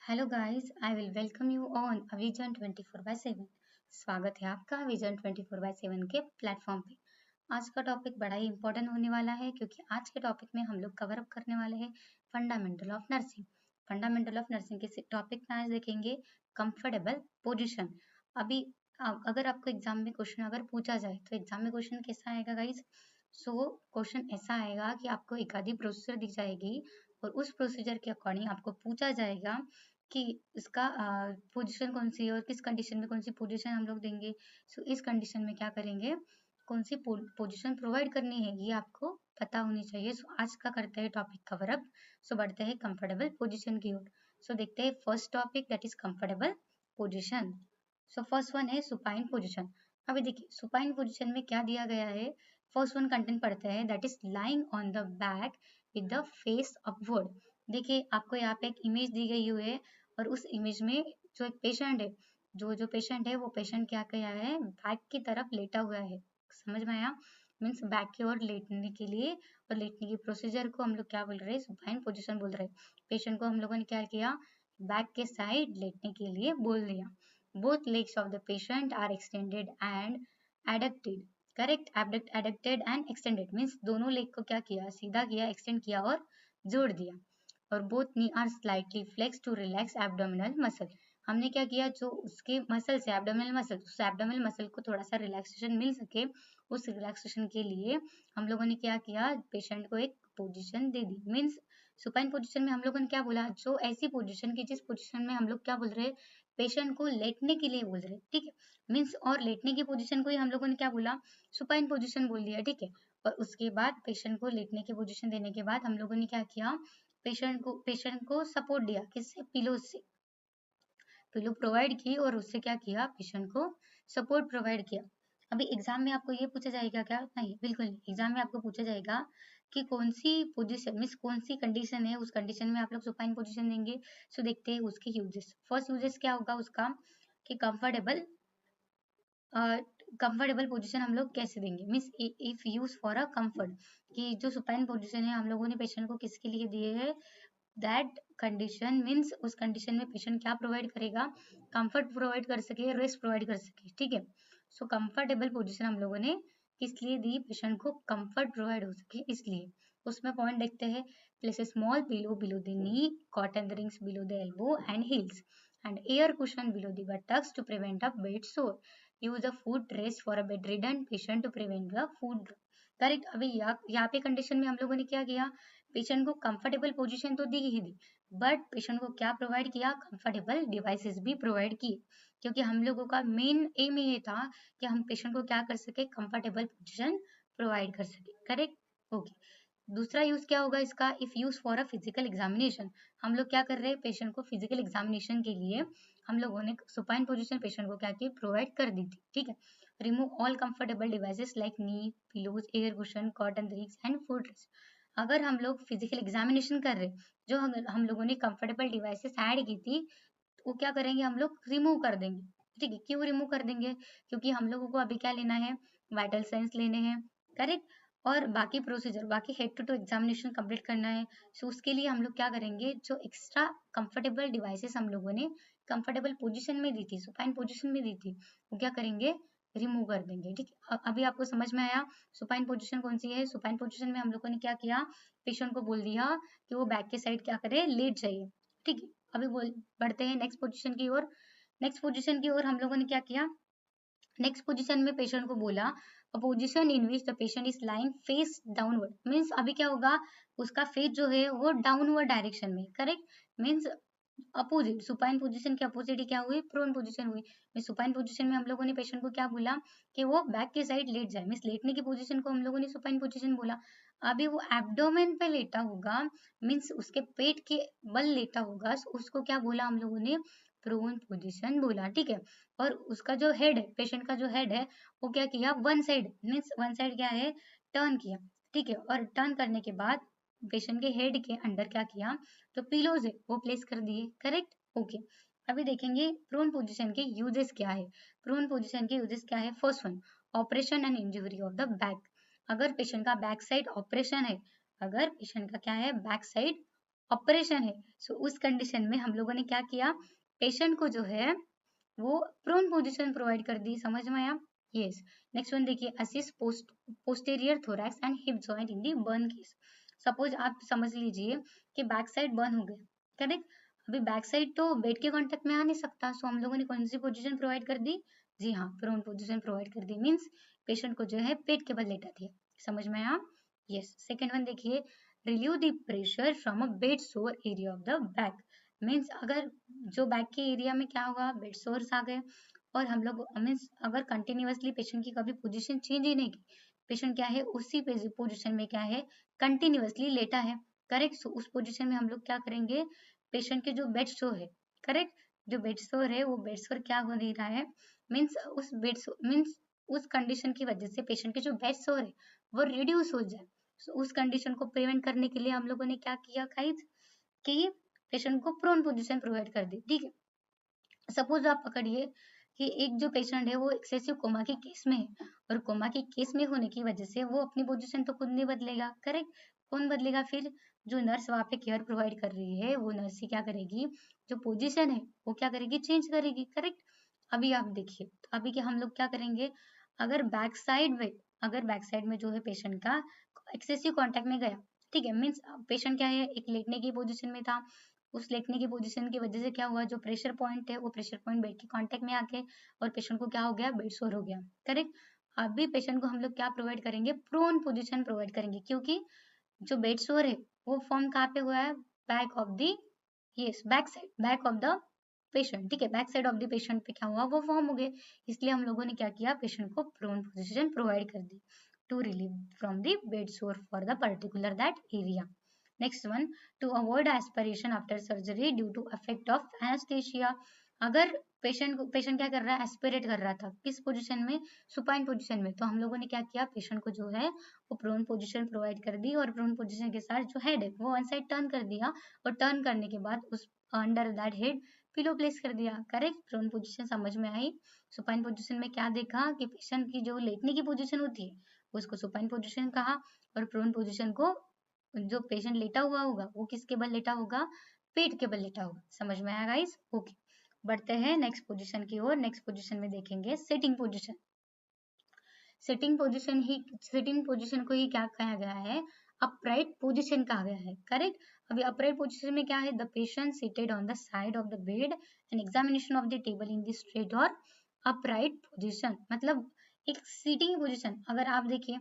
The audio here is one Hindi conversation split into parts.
Hello guys, I will welcome you on vision 24/7। स्वागत है आपका विजन 24/7 के प्लेटफॉर्म पे। आज का टॉपिक बड़ा ही इंपॉर्टेंट होने वाला है क्योंकि आज के टॉपिक में हम लोग कवर अप करने वाले हैं fundamental of nursing. Fundamental of nursing के टॉपिक में आज देखेंगे कंफर्टेबल पोजिशन। अभी अगर आपको एग्जाम में क्वेश्चन अगर पूछा जाए तो एग्जाम में क्वेश्चन कैसा आएगा गाइस? सो क्वेश्चन ऐसा आएगा कि आपको एक आधी प्रोसीजर दी जाएगी और उस प्रोसीजर के अकॉर्डिंग आपको पूछा जाएगा कि इसका पोजीशन कौन सी है और किस कंडीशन में कौन सी पोजीशन हम लोग देंगे। सो इस कंडीशन में क्या करेंगे, कौन सी पोजीशन प्रोवाइड करनी है ये आपको पता होनी चाहिए। सो आज का करते हैं टॉपिक कवर अप। सो बढ़ते हैं कंफर्टेबल पोजीशन की ओर। सो देखते हैं first topic that is comfortable position. So first one है सुपाइन पोजीशन। अभी देखिए सुपाइन पोजीशन में क्या दिया गया है। फर्स्ट वन कंटेंट पढ़ते हैं that is lying on the back with the face upward. देखिए आपको यहाँ पे एक इमेज दी गई हुई है और उस इमेज में जो एक पेशेंट है, जो पेशेंट है वो पेशेंट क्या किया है, बैक की तरफ लेटा हुआ है। समझ में आया? मीन्स बैक की ओर लेटने के लिए और लेटने की प्रोसीजर को हम लोग क्या बोल रहे हैं, सुपाइन पोजीशन बोल रहे हैं। पेशेंट को हम लोगों ने क्या किया, बैक के साइड लेटने के लिए बोल दिया। Both legs of the patient are extended and adducted. Correct, adducted and extended means दोनों लेग को क्या किया, सीधा किया, एक्सटेंड किया और जोड़ दिया। और both knee are slightly flex to relax abdominal muscle. हमने क्या किया, जो उसके मसल से एब्डोमिनल मसल, उस एब्डोमिनल मसल को थोड़ा सा रिलैक्सेशन मिल सके, उस रिलैक्सेशन के लिए हम लोगों ने क्या किया, पेशेंट को एक पोजीशन दे दी। मीन्स सुपाइन पोजीशन में हम लोगों ने क्या बोला, जो ऐसी पोजीशन की जिस पोजीशन में हम लोग क्या बोल रहे हैं, पेशेंट को लेटने के लिए बोल रहे हैं। ठीक है, मीन्स और लेटने की पोजीशन को ही हम लोगों ने क्या बोला, सुपाइन पोजीशन बोल दिया। ठीक है, और उसके बाद पेशेंट को लेटने की पोजीशन देने के बाद हम लोगों ने क्या किया, पेशेंट को सपोर्ट दिया, किससे, पिलो से। पिलो प्रोवाइड की और उससे क्या किया, पेशेंट को सपोर्ट प्रोवाइड किया। अभी एग्जाम में आपको ये पूछा जाएगा क्या, नहीं बिल्कुल नहीं, एग्जाम में आपको पूछा जाएगा कि कौन सी पोजीशन मीन्स कौन सी कंडीशन है, उस कंडीशन में आप लोग सुपाइन पोजीशन देंगे। सो देखते हैं उसके यूजेस। फर्स्ट यूजेस क्या होगा उसका, कि कंफर्टेबल पोजीशन हम लोग कैसे देंगे, means if use for a comfort, कि जो सुपाइन पोजीशन है हम लोगों ने पेशेंट को किसके लिए दिए है, दैट कंडीशन मीन्स उस कंडीशन में पेशेंट क्या प्रोवाइड करेगा, कंफर्ट प्रोवाइड कर सके, रेस्ट प्रोवाइड कर सके। ठीक है, सो कंफर्टेबल पोजीशन हम लोगों ने किस लिए दी, पेशेंट को कंफर्ट प्रोवाइड हो सके इसलिए। उसमें पॉइंट देखते हैं, place a small pillow below the knee, cotton rings below the elbow and heels and air cushion below the buttocks to prevent a bed sore. Use a foot rest for a bedridden patient to prevent the food drop. Correct. अभी यहाँ पे कंडीशन में हम लोगों ने क्या किया, पेशेंट को कंफर्टेबल पोजीशन तो दी ही दी, बट पेशेंट को क्या प्रोवाइड किया, कंफर्टेबल डिवाइसेस भी प्रोवाइड किए, क्योंकि हम लोगों का मेन एम ये था कि हम पेशेंट को क्या कर सके, कंफर्टेबल पोजीशन प्रोवाइड कर सके। Correct, okay. दूसरा यूज क्या होगा इसका, if use for a physical examination. हम लोग क्या कर रहे हैं, पेशेंट को फिजिकल एग्जामिनेशन के लिए हम लोगों ने सुपाइन पोजीशन पेशेंट को क्या की, प्रोवाइड कर दी थी। ठीक है, remove all comfortable devices like knee, pillows, air cushion, cotton rigs and foot rest. अगर हम लोग फिजिकल एग्जामिनेशन कर रहे, जो हम लोगों ने कंफर्टेबल डिवाइसेस ऐड की थी, वो क्या करेंगे, हम लोग रिमूव कर देंगे। ठीक है, क्यों रिमूव कर देंगे, क्योंकि हम लोगों को अभी क्या लेना है, वाइटल साइंस लेने हैं। करेक्ट, और बाकी प्रोसीजर, बाकी head to toe examination complete करना है। सो उसके लिए हम लोग क्या करेंगे, जो एक्स्ट्रा कंफर्टेबल डिवाइसेस हम लोगों ने कंफर्टेबल पोजीशन में दी थी, सुपाइन पोजीशन में दी थी, वो क्या करेंगे, रिमूव कर देंगे। ठीक है, अभी आपको समझ में आया सुपाइन पोजीशन कौन सी है। सुपाइन पोजीशन में हम लोगों ने क्या किया, पेशेंट को बोल दिया कि वो बैक के साइड क्या करे, लेट जाइए। ठीक है, अभी बोल बढ़ते हैं नेक्स्ट पोजीशन की ओर। नेक्स्ट पोजीशन की ओर हम लोगों ने क्या किया, नेक्स्ट पोजीशन में पेशेंट को बोला, a position in which the patient is lying face downward. Means अभी क्या होगा, उसका फेस जो है वो डाउनवर्ड डायरेक्शन में। Correct, means opposite, supine position के अपोजिट ही क्या हुई, प्रोन पोजीशन हुई। मीन्स सुपाइन पोजीशन में हम लोगों ने पेशेंट को क्या बोला, कि वो बैक के साइड लेट जाए। मीन्स लेटने की पोजीशन को हम लोगों ने सुपाइन पोजीशन बोला। अभी वो एब्डोमेन पे लेटा होगा, मीन्स उसके पेट के बल लेटा होगा, उसको क्या बोला हम लोगों ने, प्रोन पोजीशन बोला। ठीक है, और उसका जो हेड है, पेशेंट का जो हेड है, वो क्या किया, one side, means one side क्या है, टर्न किया। ठीक है, और टर्न करने के बाद पेशेंट के हेड के अंदर क्या किया, तो पिलोज है वो प्लेस कर दिए। Correct, okay. अभी देखेंगे प्रोन पोजीशन के यूजेस क्या है। प्रोन पोजीशन के यूजेस क्या है, first one, operation and injury of the back. अगर पेशेंट का बैक साइड ऑपरेशन है, अगर पेशेंट का क्या है, बैक साइड ऑपरेशन है। सो उस कंडीशन में हम लोगों ने क्या किया, पेशेंट को जो है वो प्रोन पोजीशन प्रोवाइड कर दी। समझ में आया? यस। नेक्स्ट वन देखिए, assist posterior thorax and hip joint in the burn case. Suppose आप समझ लीजिए कि बैक साइड बर्न हो गए, करेक्ट। अभी बैक साइड तो बेड के कांटेक्ट में आ नहीं सकता, सो हम लोगों ने कौन सी पोजीशन प्रोवाइड कर दी? जी हाँ, प्रोन पोजीशन प्रोवाइड कर दी। मीन्स पेशेंट को जो है पेट के बल लेटा दिया। समझ में आया? यस। सेकेंड वन देखिए, relieve the pressure from a bed सोर area of the back. Means अगर जो बैक के एरिया में क्या होगा, बेड सोर्स आ गए, और हम लोग मीन्स अगर कंटिन्यूअसली पेशेंट की कभी पोजीशन चेंज ही नहीं की, पेशेंट क्या है उसी पोजीशन में क्या है कंटिन्यूअसली लेटा है, करेक्ट। सो उस पोजीशन में हम लोग क्या करेंगे, पेशेंट के जो बेड सोर है, करेक्ट, जो बेड सोर है वो बेड सोर क्या हो नहीं रहा है, मीन्स उस बेड मीन्स उस कंडीशन की वजह से पेशेंट के जो बेड सोर है वो रिड्यूस हो जाए। सो उस कंडीशन को प्रिवेंट करने के लिए हम लोगों ने क्या किया गाइस, कि पेशेंट को प्रोन पोजीशन प्रोवाइड कर दी। ठीक है, सपोज आप पकड़िए कि एक जो पेशेंट है वो एक्सेसिव कोमा के केस में है, और कोमा के केस में होने की वजह से वो अपनी पोजीशन तो खुद नहीं बदलेगा, करेक्ट। कौन बदलेगा फिर? जो नर्स वहां पे केयर प्रोवाइड कर रही है वो नर्स ही क्या करेगी, जो पोजीशन है वो क्या करेगी, चेंज करेगी, करेक्ट। अभी आप देखिए, तो अभी क्या हम लोग क्या करेंगे, अगर बैक साइड में, अगर बैक साइड में जो है पेशेंट का एक्सेसिव कॉन्टेक्ट में गया, ठीक है, मीन्स पेशेंट क्या है एक लेटने की पोजीशन में था, उस लेटने की पोजीशन की वजह से क्या हुआ, जो प्रेशर पॉइंट है वो प्रेशर पॉइंट बेड के कांटेक्ट में आके और पेशेंट को क्या हो गया, बेड सोर हो गया, करेक्ट। अभी पेशेंट को हम लोग क्या प्रोवाइड करेंगे, प्रोन पोजीशन प्रोवाइड करेंगे, क्योंकि जो बेड सोर है वो फॉर्म कहाँ पे हुआ है, back of the, yes, back side, back of the patient, ठीक है, back side of the patient पे क्या हुआ, वो फॉर्म हो गए। इसलिए हम लोगों ने क्या किया, पेशेंट को प्रोन पोजीशन प्रोवाइड कर दी to relieve from the bed sore for the particular that area. Next one, to avoid aspiration after surgery due to effect of anaesthesia. अगर पेशेंट क्या कर रहा है, एस्पिरेट कर रहा था, किस पोजीशन में, सुपाइन पोजीशन में, तो हम लोगों ने क्या किया, पेशेंट को जो है वो प्रोन पोजीशन प्रोवाइड कर दी, और प्रोन पोजीशन के साथ जो हेड है वो वन साइड टर्न कर दिया, और टर्न करने के बाद उस under that head pillow place कर दिया, करेक्ट। प्रोन पोजीशन समझ में आई। सुपाइन पोजीशन में क्या देखा कि पेशेंट की जो लेटने की पोजीशन होती है उसको सुपाइन पोजीशन कहा, और प्रोन पोजीशन को, जो पेशेंट लेटा हुआ होगा वो किसके बल लेटा होगा, पेट के बल लेटा होगा। समझ में आया गाइस? ओके, बढ़ते हैं नेक्स्ट पोजीशन की ओर। नेक्स्ट पोजीशन में देखेंगे सिटिंग पोजीशन। सिटिंग पोजीशन को ही क्या कहा गया है, अपराइट पोजीशन कहा गया है, करेक्ट। अभी अपराइट पोजीशन में क्या है, the patient seated on the side of the bed and examination of the table in the straight और अपराइट पोजीशन, मतलब एक सीटिंग पोजीशन। अगर आप देखिए,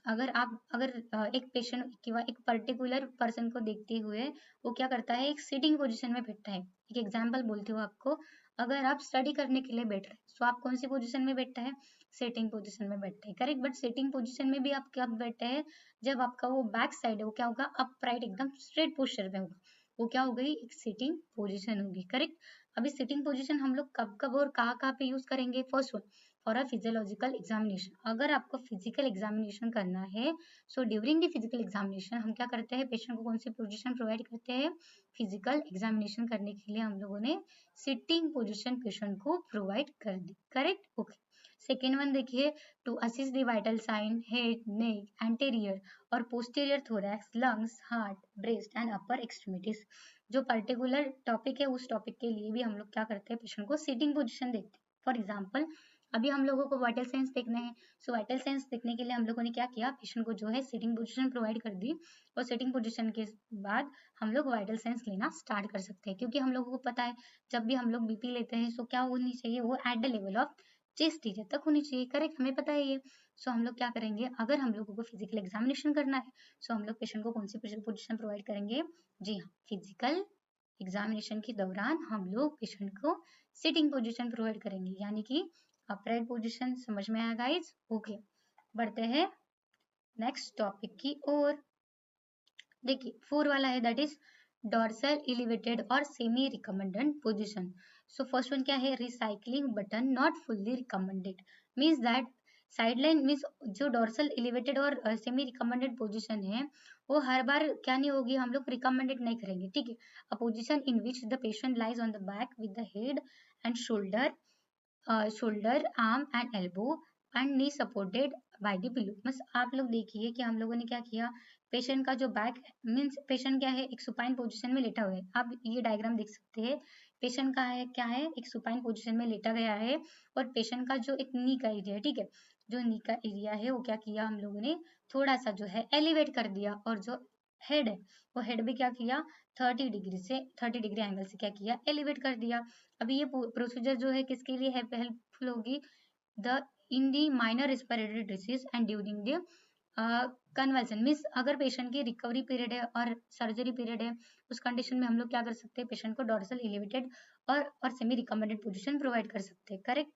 अगर एक पेशेंट की एक पर्टिकुलर पर्सन को देखते हुए वो क्या करता है, एक सिटिंग पोजीशन में बैठता है। एक एग्जांपल बोलती हूँ आपको, अगर आप स्टडी करने के लिए बैठ रहे हैं तो आप कौन सी पोजीशन में बैठता है, सिटिंग पोजीशन में बैठते हैं, करेक्ट। बट सिटिंग पोजीशन में भी आप कब बैठते हैं, जब आपका वो बैक साइड है वो क्या होगा, अपराइट, एकदम स्ट्रेट पोस्चर में होगा, वो क्या हो गई, एक सिटिंग पोजीशन होगी, करेक्ट। अभी सिटिंग पोजीशन हम लोग कब कब और कहाँ कहाँ पे यूज करेंगे, first one, for a physiological examination. अगर आपको फिजिकल एग्जामिनेशन करना है, so during the physical examination हम क्या करते हैं, पेशेंट को कौन सी पोजीशन प्रोवाइड करते हैं, फिजिकल एग्जामिनेशन करने के लिए हम लोगों ने सिटिंग पोजीशन पेशेंट को प्रोवाइड कर दी, करेक्ट। ओके, सेकेंड वन देखिए, to assist the vital sign, head, neck, anterior और posterior thorax, lungs, heart, breast and upper extremities. जो पर्टिकुलर टॉपिक है उस टॉपिक के लिए भी हम लोग क्या करते हैं, पेशेंट को सिटिंग पोजीशन देते हैं। फॉर एग्जाम्पल, अभी हम लोगों को वाइटल साइंस देखना है, सो वाइटल साइंस देखने के लिए हम लोगों ने क्या किया, पेशेंट को जो है सिटिंग पोजीशन प्रोवाइड कर दी, और सिटिंग पोजीशन के बाद हम लोग वाइटल साइंस लेना स्टार्ट कर सकते हैं, क्योंकि हम लोगों को पता है जब भी हम लोग बीपी लेते हैं सो क्या होनी चाहिए, वो at the level of chest area तक होनी चाहिए, करेक्ट, हमें पता है ये। सो हम लोग क्या करेंगे, अगर हम लोगों को फिजिकल एग्जामिनेशन करना है, सो हम लोग पेशेंट को कौन सी पोजीशन प्रोवाइड करेंगे, जी हाँ, फिजिकल एग्जामिनेशन के दौरान हम लोग पेशेंट को सिटिंग पोजीशन प्रोवाइड करेंगे, यानी कि अपराइट पोजीशन। समझ में आया गाइस? ओके, बढ़ते हैं नेक्स्ट टॉपिक की ओर। देखिए, फोर वाला है, दैट इज डॉर्सल एलिवेटेड और semi recumbent position. So first one क्या है, recycling button not fully recommended, means that sideline means जो डॉर्सल एलिवेटेड और सेमी रिकमेंडेड पोजीशन है वो हर बार क्या नहीं होगी, हम लोग रिकमेंडेड नहीं करेंगे, ठीक है। A position in which the patient lies on the back with the head and shoulder, arm and elbow and knee supported by the pillow. बस आप लोग देखिए कि हम लोगों ने क्या किया, पेशेंट का जो बैक मीन्स पेशेंट क्या है, एक सुपाइन पोजीशन में लेटा हुआ है। आप ये डायग्राम देख सकते हैं, पेशेंट का है क्या है, एक सुपाइन पोजीशन में लेटा गया है और पेशेंट का जो एक नी का एरिया है, ठीक है, जो नी का एरिया है वो क्या किया हम लोगों ने, थोड़ा सा जो है एलिवेट कर दिया, और जो हेड है वो हेड भी क्या किया, 30 डिग्री एंगल से क्या किया, एलिवेट कर दिया। अभी ये प्रोसीजर जो है किसके लिए हेल्पफुल होगी, the in the minor respiratory disease and during the convulsion, means अगर पेशेंट की रिकवरी पीरियड है और सर्जरी पीरियड है, उस कंडीशन में हम लोग क्या कर सकते हैं, पेशेंट को डोर्सल एलिवेटेड और सेमी रिकमेंडेड पोजीशन प्रोवाइड कर सकते हैं। Correct.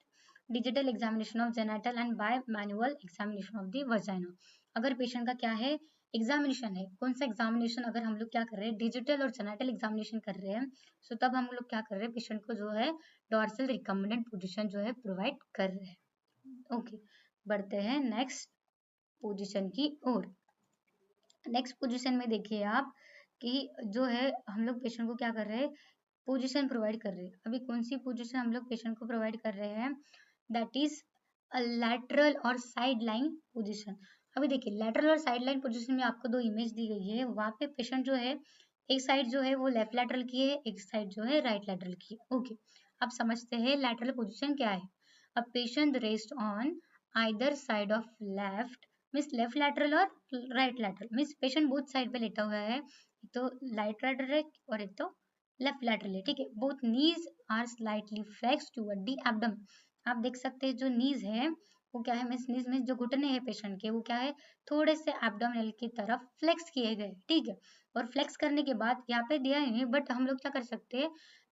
Digital examination of genital and bimanual examination of the vagina, अगर पेशेंट का क्या है, एग्जामिनेशन है, कौन सा एग्जामिनेशन, अगर हम लोग क्या कर रहे हैं, डिजिटल और जेनाटल एग्जामिनेशन कर रहे हैं, सो तब हम लोग क्या कर रहे हैं, पेशेंट को जो है डोर्सल रिकमेंडेड पोजीशन जो है प्रोवाइड कर रहे हैं। ओके, बढ़ते हैं नेक्स्ट पोजीशन की ओर। नेक्स्ट पोजीशन में देखिए आप कि जो है हम लोग पेशेंट को क्या कर रहे हैं, पोजीशन प्रोवाइड कर रहे हैं। अभी कौन सी पोजीशन हम लोग पेशेंट को प्रोवाइड कर रहे हैं, दैट इज अ लैटरल और साइड लाइन पोजीशन। अभी देखिए लैटरल और साइड लाइन पोजीशन में आपको दो इमेज दी गई है, वहां पे पेशेंट जो है एक साइड जो है वो लेफ्ट लैटरल की है, एक साइड जो है राइट लैटरल की है। ओके, अब समझते हैं लैटरल पोजीशन क्या है। A patient rest on either side of left, means left lateral और right lateral, means patient both side पे लेटा हुआ है, एक तो राइट लैटरल है और एक तो लेफ्ट लैटरल है, ठीक है। Both knees are slightly flexed toward the abdomen, आप देख सकते हैं जो नीज है वो क्या है, मीन्स नीज में जो घुटने हैं पेशेंट के वो क्या है, थोड़े से एब्डोमिनल की तरफ फ्लेक्स किए गए, ठीक है। और फ्लेक्स करने के बाद यहाँ पे दिया ही नहीं, बट हम लोग क्या कर सकते हैं,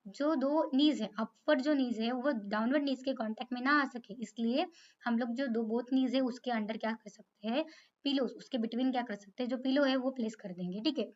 जो दो नीज है, अपवर्ड जो नीज है वो डाउनवर्ड नीज के कांटेक्ट में ना आ सके, इसलिए हम लोग जो दो बोथ नीज है उसके अंडर क्या कर सकते हैं, पिलो, उसके बिटवीन क्या कर सकते हैं, जो पिलो है वो प्लेस कर देंगे, ठीक है।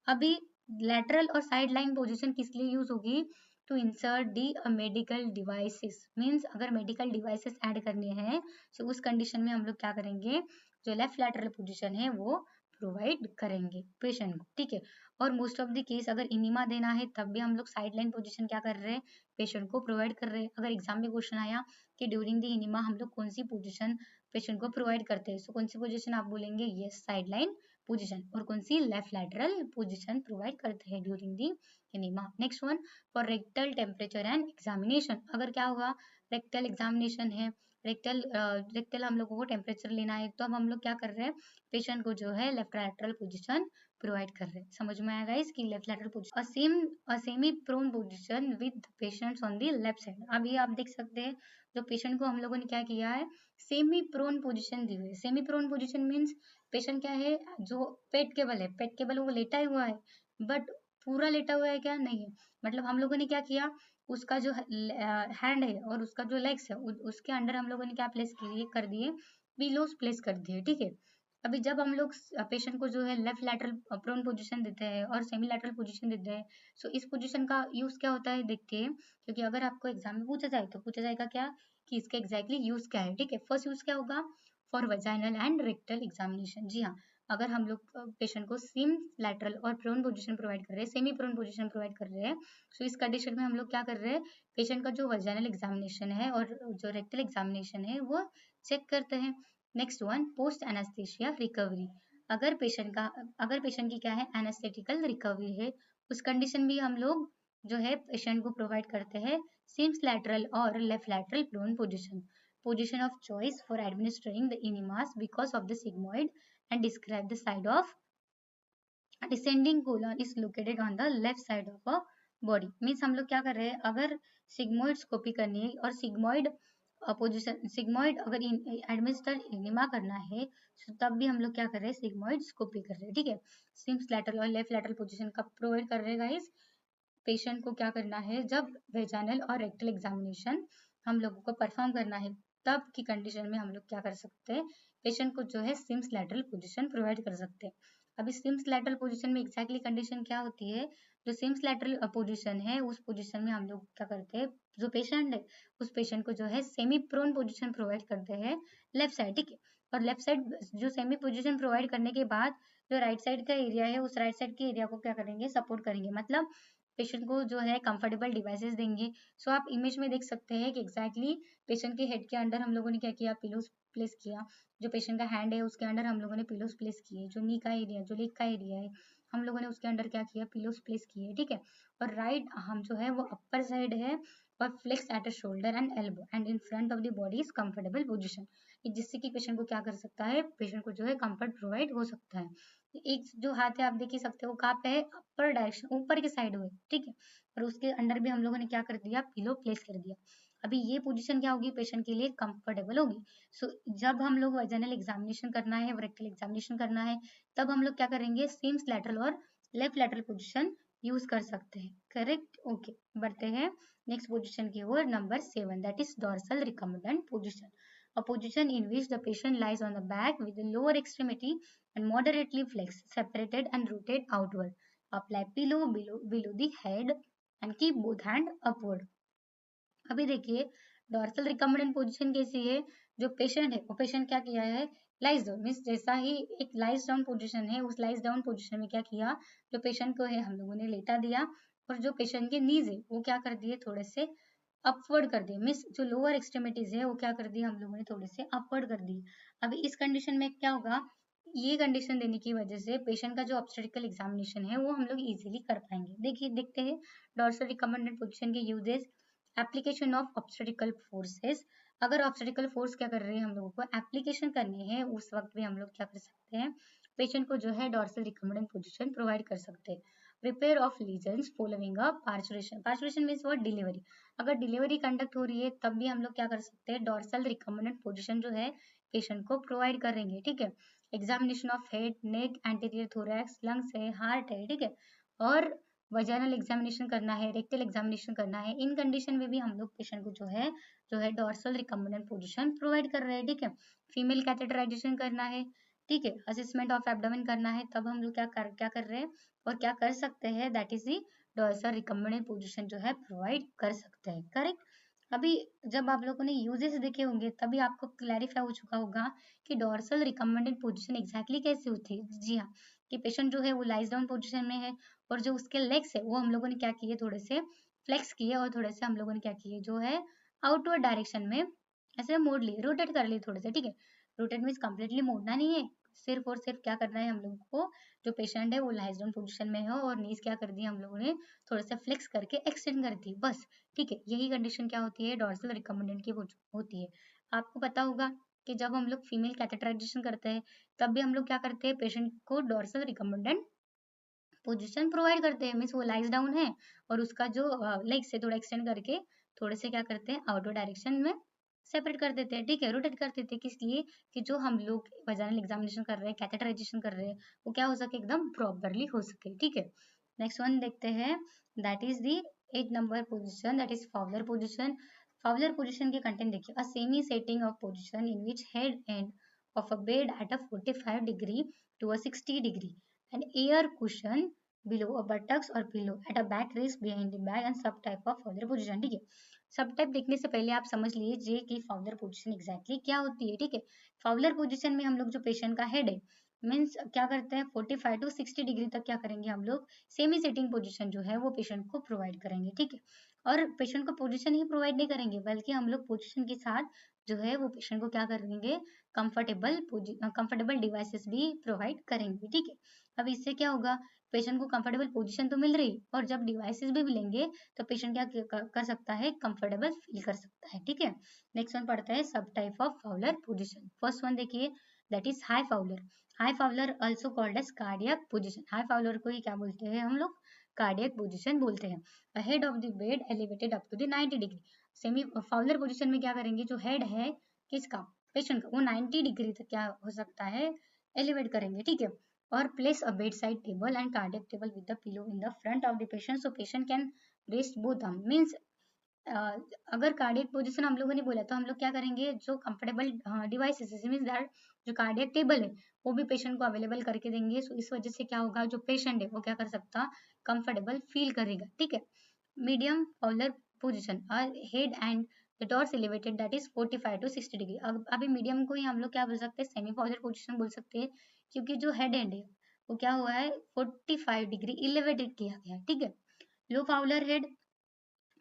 अभी लैटरल और साइड लाइन पोजिशन किस लिए यूज होगी, to insert the medical devices, means अगर मेडिकल डिवाइसेस ऐड करने हैं तो उस कंडीशन में हम लोग क्या करेंगे, जो लेफ्ट लैटरल पोजीशन है वो प्रोवाइड करेंगे पेशेंट को, ठीक है। और मोस्ट ऑफ द केस अगर इनिमा देना है तब भी हम लोग साइड लाइन पोजिशन क्या कर रहे हैं, पेशेंट को प्रोवाइड कर रहे हैं। अगर एग्जाम में क्वेश्चन आया कि ड्यूरिंग द इनिमा हम लोग कौन सी पोजिशन पेशेंट को प्रोवाइड करते हैं, सो कौन सी पोजिशन आप बोलेंगे, यस साइड लाइन पोजिशन, और कौन सी, लेफ्ट लैटरल पोजिशन प्रोवाइड करते हैं during the enema. Next one, for rectal temperature and examination, अगर क्या हुआ, रेक्टल एग्जामिनेशन है, रेक्टल हम लोगों को टेम्परेचर लेना है, तो अब हम लोग क्या कर रहे हैं, पेशेंट को जो है लेफ्ट लैटरल पोजिशन प्रोवाइड कर रहे हैं। समझ में आएगा इसकी left lateral position, a semi prone position with patients on the left side. अभी आप देख सकते हैं जो पेशेंट को हम लोगों ने क्या किया है, सेमी प्रोन पोजिशन दी हुई है। Semi prone position means patient क्या है, जो पेट केबल है, पेट केबल वो लेटा हुआ है, बट पूरा लेटा हुआ है क्या, नहीं है, मतलब हम लोगों ने क्या किया, उसका जो हैंड है और उसका जो लेग्स है उसके अंडर हम लोगों ने क्या प्लेस किए कर दिए, पिलोस प्लेस कर दिए, ठीक है। अभी जब हम लोग पेशेंट को जो है लेफ्ट लैटरल प्रोन पोजीशन देते हैं और सेमी लैटरल पोजीशन देते हैं, सो इस पोजीशन का यूज क्या होता है देखते हैं, क्योंकि अगर आपको एग्जाम में पूछा जाए तो पूछा जाएगा क्या, कि इसका एग्जैक्टली यूज क्या है, ठीक है। फर्स्ट यूज क्या होगा, for vaginal and rectal examination, जी हाँ, अगर हम लोग पेशेंट को सेम लैटरल और प्रोन पोजीशन प्रोवाइड कर रहे हैं, सेमी प्रोन पोजीशन प्रोवाइड कर रहे हैं, सो इस कंडीशन में हम लोग क्या कर रहे हैं, पेशेंट का जो वजाइनल एग्जामिनेशन है और जो रेक्टल एग्जामिनेशन है वो चेक करते हैं। Next one, post anaesthesia recovery, अगर पेशेंट की क्या है, एनेस्थेटिकल रिकवरी है, उस कंडीशन भी हम लोग जो है पेशेंट को प्रोवाइड करते हैं सिम्स लैटरल और left lateral prone position, position of choice for administering the enemas because of the sigmoid, and describe the side of descending colon is located on the left side of a body। Means हम लोग क्या कर रहे हैं, अगर सिग्मोइड स्कोपी करनी है और सिग्मोइड पोजिशन, सिग्मोइड अगर एडमिनिस्टर इनिमा करना है तो तब भी हम लोग क्या कर रहे हैं, सिग्मोइड स्कोपी कर रहे हैं, ठीक है। सिम्स लैटरल और लेफ्ट लैटरल पोजिशन का प्रोवाइड कर रहे हैं गाइस। पेशेंट को क्या करना है, जब वेजाइनल और रेक्टल एग्जामिनेशन हम लोगों को परफॉर्म करना है तब की कंडीशन में हम लोग क्या कर सकते हैं, पेशेंट को जो है सिम्स लैटरल पोजीशन प्रोवाइड कर सकते हैं। अभी सिम्स लैटरल पोजीशन में एग्जैक्टली कंडीशन क्या होती है, जो सिम्स लैटरल पोजीशन है उस पोजीशन में हम लोग क्या करते हैं, जो पेशेंट है उस पेशेंट को जो है सेमी प्रोन पोजीशन प्रोवाइड करते हैं लेफ्ट साइड, ठीक है। और लेफ्ट साइड जो सेमी पोजीशन प्रोवाइड करने के बाद जो राइट साइड का एरिया है उस राइट साइड के एरिया को क्या करेंगे, सपोर्ट करेंगे, मतलब पेशेंट को जो है कंफर्टेबल डिवाइसेस देंगे। सो आप इमेज में देख सकते हैं कि एग्जैक्टली पेशेंट के हेड के अंडर हम लोगों ने क्या किया, पिलोस प्लेस किया। जो पेशेंट का हैंड है उसके अंडर हम लोगों ने पिलोस प्लेस किए। जो नी का एरिया, जो लेग का एरिया है, हम लोगों ने उसके अंडर क्या किया, पिलोस प्लेस किए, ठीक है। और राइट हम जो है वो अपर साइड है और flex at a shoulder and elbow and in front of the body is comfortable position, जिससे कि पेशेंट को क्या कर सकता है, पेशेंट को जो है कंफर्ट प्रोवाइड हो सकता है। एक जो हाथ है आप देख ही सकते हो कहाँ पे है, अपर डायरेक्शन, ऊपर के साइड हुए, ठीक है। और उसके अंडर भी हम लोगों ने क्या कर दिया, पिलो प्लेस कर दिया। अभी ये पोजीशन क्या होगी, पेशेंट के लिए कंफर्टेबल होगी। सो जब हम लोग वजाइनल एग्जामिनेशन करना है, रेक्टल एग्जामिनेशन करना है, तब हम लोग क्या करेंगे, सेम्स लैटरल और लेफ्ट लैटरल पोजीशन यूज कर सकते हैं, करेक्ट। ओके, बढ़ते हैं नेक्स्ट पोजीशन की ओर, number 7, that is dorsal recumbent position, a position in which the patient lies on the back with the lower extremity and moderately flexed, separated and rotate outward. Apply pillow below the head and keep both hand upward. अभी देखिए डॉर्सल रिकम्बेंट पोजीशन कैसी है, जो पेशेंट है वो पेशेंट क्या किया है, लाइज डाउन, मीन्स जैसा ही एक लाइज डाउन पोजीशन है, उस लाइज डाउन पोजीशन में क्या किया, जो पेशेंट को है हम लोगों ने लेटा दिया, और जो पेशेंट के नीज है वो क्या कर दिए, थोड़े से अपवर्ड कर दिए, मीन्स जो लोअर एक्सट्रीमिटीज है वो क्या कर दिए, हम लोगों ने थोड़े से अपवर्ड कर दिए। अभी इस कंडीशन में क्या होगा, ये कंडीशन देने की वजह से पेशेंट का जो ऑब्स्टेट्रिकल एग्जामिनेशन है वो हम लोग इजीली कर पाएंगे। देखिए देखते हैं डॉर्सल रिकम्बेंट पोजीशन के uses. Application of obstetrical forces, अगर ऑब्स्टेट्रिकल फोर्स क्या कर रहे हैं, हम लोगों को एप्लीकेशन करनी है, उस वक्त भी हम लोग क्या कर सकते हैं, पेशेंट को जो है डॉर्सल रिकम्बेंट पोजीशन प्रोवाइड कर सकते हैं। Repair of lesions following a parturition, parturition means what, delivery, अगर डिलीवरी कंडक्ट हो रही है तब भी हम लोग क्या कर सकते हैं, डॉर्सल रिकम्बेंट पोजीशन जो है पेशेंट को प्रोवाइड करेंगे, ठीक है। Examination of head, neck, anterior thorax, lungs है, हार्ट है, ठीक है, और वजाइनल एग्जामिनेशन करना है, रेक्टल एग्जामिनेशन करना है, इन कंडीशन में भी हम लोग पेशेंट को जो है डॉर्सल रिकम्बेंट पोजीशन प्रोवाइड कर रहे हैं, ठीक है। फीमेल कैथेटराइजेशन करना है, ठीक है, असेसमेंट ऑफ एब्डोमेन करना है, तब हम लोग क्या कर रहे हैं और क्या कर सकते हैं, that is the dorsal recumbent position जो है प्रोवाइड कर सकते हैं, करेक्ट। अभी जब आप लोगों ने यूजेस देखे होंगे तभी आपको क्लैरिफाई हो चुका होगा कि डॉर्सल रिकम्बेंट पोजीशन एग्जैक्टली कैसे होती है। जी हाँ, कि पेशेंट जो है वो लाइज डाउन पोजीशन में है, और जो उसके लेग्स है वो हम लोगों ने क्या किए, थोड़े से फ्लेक्स किए, और थोड़े से हम लोगों ने क्या किए, जो है आउटवर्ड डायरेक्शन में ऐसे मोड़ लिए, रोटेट कर लिए थोड़े से, ठीक है। रोटेट मीन्स कंप्लीटली मोड़ना नहीं है, सिर्फ और सिर्फ क्या करना है हम लोगों को, जो पेशेंट है वो लाइज डाउन पोजीशन में है और नीज क्या कर दी हम लोगों ने, थोड़े से फ्लेक्स करके एक्सटेंड कर दी, बस, ठीक है। यही कंडीशन क्या होती है, डॉर्सल रिकम्बेंट की होती है। आपको पता होगा कि जब हम लोग फीमेल कैथेटराइजेशन करते हैं तब भी हम लोग क्या करते हैं, पेशेंट को डॉर्सल रिकम्बेंट पोजीशन प्रोवाइड करते हैं, मीन्स वो लाइज डाउन है और उसका जो लेग से थोड़ा एक्सटेंड करके थोड़े से क्या करते हैं, आउटवर्ड डायरेक्शन में सेपरेट कर देते हैं, ठीक है, रोटेट कर देते हैं, किस लिए, कि जो हम लोग वजाइनल एग्जामिनेशन कर रहे हैं, कैथेटराइजेशन कर रहे हैं, वो क्या हो सके, एकदम प्रॉपरली हो सके, ठीक है। नेक्स्ट वन देखते हैं, that is the 8 number position, that is Fowler position. Fowler position के कंटेंट देखिए, a semi setting of position in which head and of a bed at a 45 degree to a 60 degree, an air cushion below a buttocks or pillow at a back rest behind the back and सब type of फाउलर पोजीशन, ठीक है। सब टाइप देखने से पहले आप समझ लीजिए कि फाउलर पोजीशन एग्जैक्टली क्या होती है, ठीक है। फाउलर पोजीशन में हम लोग जो पेशेंट का हेड है, मीन्स क्या करते हैं, 45 टू 60 डिग्री तक क्या करेंगे हम लोग, सेमी सेटिंग पोजीशन जो है वो पेशेंट को प्रोवाइड करेंगे, ठीक है। और पेशेंट को पोजीशन ही प्रोवाइड नहीं करेंगे, बल्कि हम लोग पोजीशन के साथ जो है वो पेशेंट को क्या करेंगे, कंफर्टेबल डिवाइसेस भी प्रोवाइड करेंगे, ठीक है। अब इससे क्या होगा, पेशेंट को कंफर्टेबल पोजीशन तो मिल रही, और जब डिवाइसेस भी मिलेंगे तो पेशेंट क्या कर सकता है, कंफर्टेबल फील कर सकता है, ठीक है। नेक्स्ट वन पढ़ते हैं सब type of Fowler position. First one देखिए, that is high Fowler. High Fowler also called as cardiac position, high Fowler को ही क्या बोलते हैं हम लोग, कार्डियक पोजीशन बोलते हैं। Head of the bed elevated up to the 90 degree, semi Fowler position में क्या करेंगे, जो हेड है किसका, पेशेंट का, वो 90 डिग्री तक क्या हो सकता है, एलिवेट करेंगे, ठीक है। और place a bed side table and cardiac table with the pillow in the front of the patient, so patient can rest both arm, means अगर कार्डियक पोजीशन हम लोगों ने बोला तो हम लोग क्या करेंगे, जो कंफर्टेबल डिवाइसेस मीन्स दैट जो कार्डियक टेबल है वो भी पेशेंट को अवेलेबल करके देंगे। सो इस वजह से क्या होगा, जो पेशेंट है वो क्या कर सकता, कंफर्टेबल फील करेगा, ठीक है। Medium Fowler position, head end the torso elevated, that is 45 to 60 degree. अब अभी मीडियम को ही हम लोग क्या बोल सकते हैं, सेमी फाउलर पोजीशन बोल सकते हैं, क्योंकि जो हेड एंड है वो क्या हुआ है, 45 डिग्री एलिवेटेड किया गया है, ठीक है। लो फाउलर हेड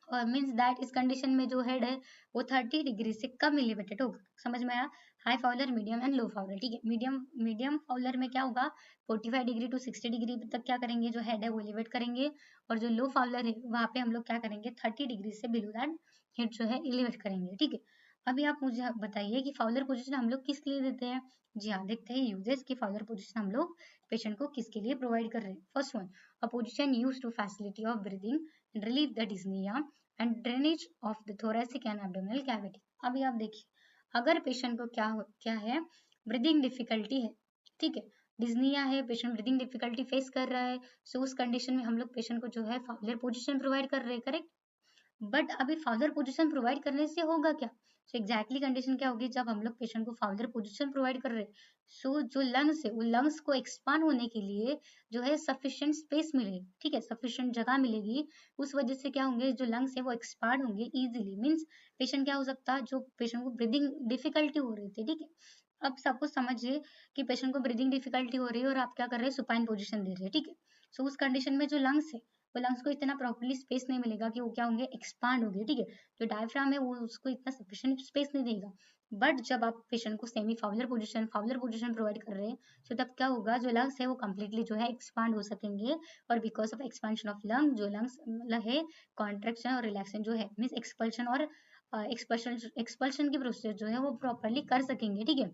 और मीन्स दैट इस कंडीशन में जो हेड है वो 30 डिग्री से कम एलिवेटेड होगा। समझ में आया? High Fowler, medium and low Fowler. ठीक है, मीडियम फाउलर में क्या होगा, 45 डिग्री टू 60 डिग्री तक क्या करेंगे, जो हेड है वो एलिवेट करेंगे, और जो लो फाउलर है वहां पे हम लोग क्या करेंगे, 30 डिग्री से बिलो दैट हेड जो है एलिवेट करेंगे। ठीक है, अभी आप मुझे बताइए कि फाउलर पोजिशन हम लोग किसके लिए देते हैं। जी हाँ, देखते हैं यूजेस की फाउलर पोजिशन हम लोग पेशेंट को किसके लिए प्रोवाइड कर रहे हैं। First one, a position use to facility of breathing and relieve the dyspnoea and drainage of the thoracic and abdominal cavity. अभी आप देखिए, अगर पेशेंट को क्या है, ब्रीदिंग डिफिकल्टी है, ठीक है, डिज्निया है, पेशेंट ब्रीदिंग डिफिकल्टी फेस कर रहा है, सो उस कंडीशन में हम लोग पेशेंट को जो है फाउलर पोजीशन प्रोवाइड कर रहे हैं, करेक्ट। बट अभी फाउलर पोजीशन प्रोवाइड करने से होगा क्या, सो एग्जैक्टली कंडीशन क्या होगी, जब हम लोग पेशेंट को फाउलर पोजीशन प्रोवाइड कर रहे हैं, सो जो लंग्स है वो लंग्स को एक्सपांड होने के लिए जो है सफिशिएंट स्पेस मिलेगी, ठीक है, सफिशिएंट जगह मिलेगी। उस वजह से क्या होंगे, जो लंग्स है वो एक्सपांड होंगे इजीली। मींस पेशेंट क्या हो सकता है, जो पेशेंट को ब्रीदिंग डिफिकल्टी हो रही थी, ठीक है, अब सपोज समझिए कि पेशेंट को ब्रीदिंग डिफिकल्टी हो रही है और आप क्या कर रहे हैं, सुपाइन पोजीशन दे रहे हैं, ठीक है, सो उस कंडीशन में जो लंग्स है वो लंग्स को इतना प्रॉपर्ली स्पेस नहीं मिलेगा कि वो क्या होंगे, एक्सपांड होंगे, ठीक है, जो डायफ्राम है वो उसको इतना सफिशिएंट स्पेस नहीं देगा। बट जब आप पेशेंट को सेमी फाउलर पोजीशन प्रोवाइड कर रहे हैं, तो तब क्या होगा, जो लंग्स है वो कंप्लीटली जो है एक्सपांड हो सकेंगे, और because of expansion of lung, जो लंग्स है कॉन्ट्रेक्शन और रिलैक्सेशन जो है, मीन्स एक्सपल्शन और एक्सपल्शन की प्रोसेस जो है वो प्रॉपरली कर सकेंगे, ठीक है,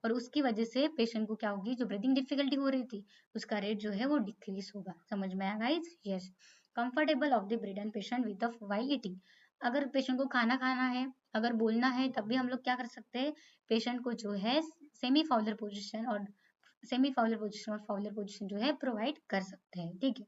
और उसकी वजह से पेशेंट को क्या होगी, जो ब्रीदिंग डिफिकल्टी हो रही थी उसका रेट जो है वो डिक्रीज होगा। समझ में आया guys? Yes. Comfortable of the breed and patient with the while eating. अगर पेशेंट को खाना खाना है, अगर बोलना है, तब भी हम लोग क्या कर सकते हैं, पेशेंट को जो है सेमी फाउलर पोजिशन और फाउलर पोजिशन जो है प्रोवाइड कर सकते हैं, ठीक है।